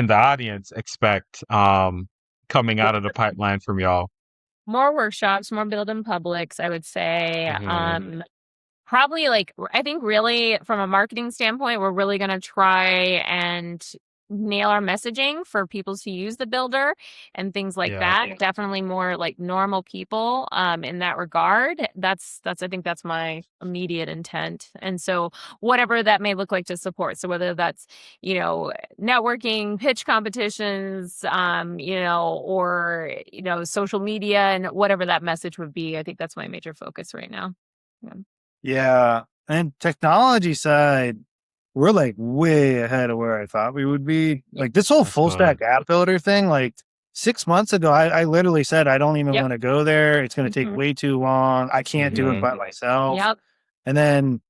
the audience expect coming out of the pipeline from y'all? More workshops, more build in publics, I would say. Mhm. Probably like, I think really from a marketing standpoint, we're really going to try and nail our messaging for people to use the builder and things like Yeah. that. Definitely more like normal people in that regard. That's I think that's my immediate intent. And so whatever that may look like to support. So whether that's, networking, pitch competitions, or, social media and whatever that message would be, I think that's my major focus right now. Yeah. Yeah. And technology side, we're like way ahead of where I thought we would be. Like this whole That's full stack app builder thing, like 6 months ago, I literally said, I don't even Yep. want to go there. It's going to take Mhm. way too long. I can't do it Mhm. by myself. Yep. And then,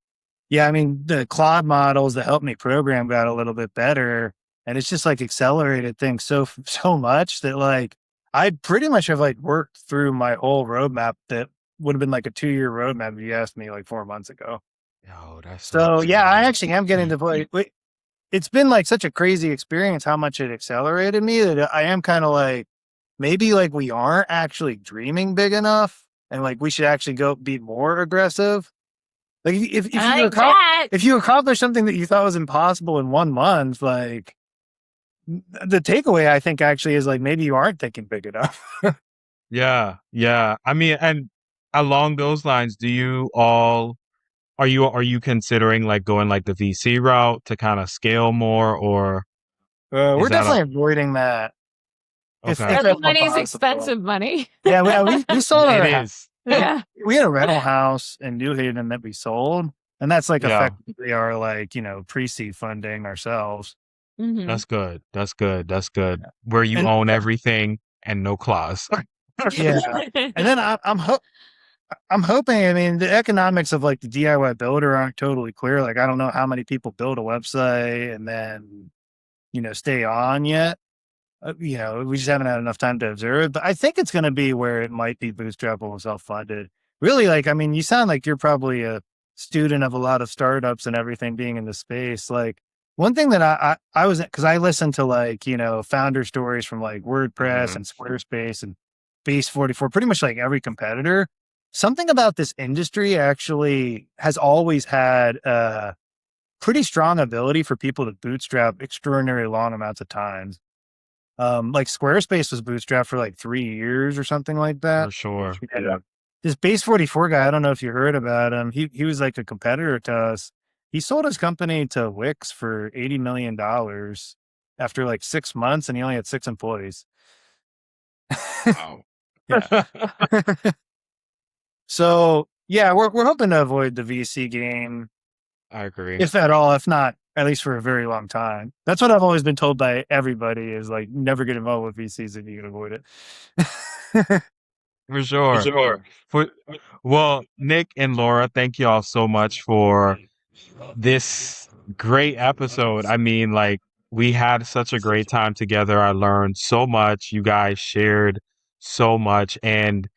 yeah, I mean, the Claude models that helped me program got a little bit better. and it's just like accelerated things so much that like I pretty much have like worked through my whole roadmap that would have been like a 2-year roadmap if you asked me like 4 months ago. Yo, that's so So yeah, I exciting. actually am getting to play. It's been like such a crazy experience how much it accelerated me that I am kind of like, maybe like we aren't actually dreaming big enough, and like we should actually go be more aggressive. Like I like that. if you accomplish something that you thought was impossible in 1 month, like the takeaway I think actually is like maybe you aren't thinking big enough. Yeah, yeah. I mean, and along those lines, do you all are you considering like going like the VC route to kind of scale more, or We're is that a definitely avoiding that. If okay? that's Early not money is possible. expensive money. Yeah, we sold It our is. Yeah. we had a rental house in New Haven that we sold, and that's like Yeah, effectively our like pre-seed funding ourselves. Hmm. that's good. That's good. That's good. Where you And own everything and no clause. yeah, and then I'm hoping. I mean, the economics of like the DIY builder aren't totally clear. Like, I don't know how many people build a website and then stay on yet. We just haven't had enough time to observe it. But I think it's going to be where it might be bootstrappable and self-funded. Really, like, I mean, you sound like you're probably a student of a lot of startups and everything being in the space. Like, one thing that I was, because I listened to like, founder stories from like WordPress Mhm. and Squarespace and Base 44, pretty much like every competitor. Something about this industry actually has always had a pretty strong ability for people to bootstrap extraordinarily long amounts of time. Like Squarespace was bootstrapped for like 3 years or something like that. For sure. Yeah. This Base 44 guy, I don't know if you heard about him. He was like a competitor to us. He sold his company to Wix for $80 million after like 6 months, and he only had 6 employees. Wow. Yeah. So yeah, we're hoping to avoid the VC game, I agree. if at all, if not at least for a very long time. That's what I've always been told by everybody is like never get involved with VCs if you can avoid it. For sure. Sure. For well, Nick and Laura, thank you all so much for this great episode. I mean, like, we had such a great time together. I learned so much. You guys shared so much, and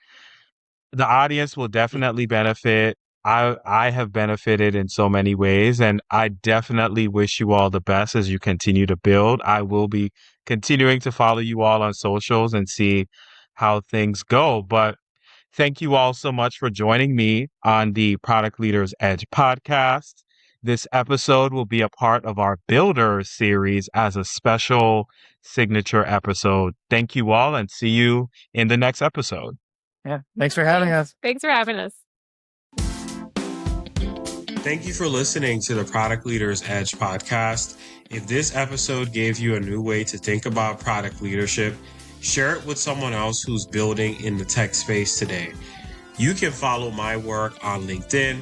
the audience will definitely benefit. I have benefited in so many ways, and I definitely wish you all the best as you continue to build. I will be continuing to follow you all on socials and see how things go. But thank you all so much for joining me on the Product Leaders Edge podcast. This episode will be a part of our Builder series as a special signature episode. Thank you all, and see you in the next episode. Yeah. Thanks for having us. Thanks for having us. Thank you for listening to the Product Leaders Edge podcast. If this episode gave you a new way to think about product leadership, share it with someone else who's building in the tech space today. You can follow my work on LinkedIn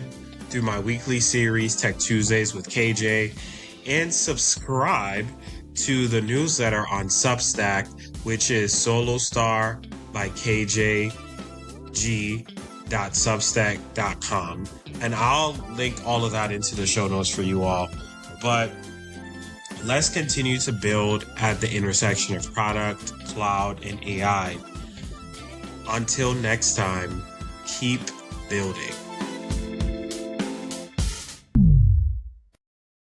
through my weekly series, Tech Tuesdays with KJ, and subscribe to the newsletter on Substack, which is Solostar by KJG.substack.com. And I'll link all of that into the show notes for you all. But let's continue to build at the intersection of product, cloud, and AI. Until next time, keep building.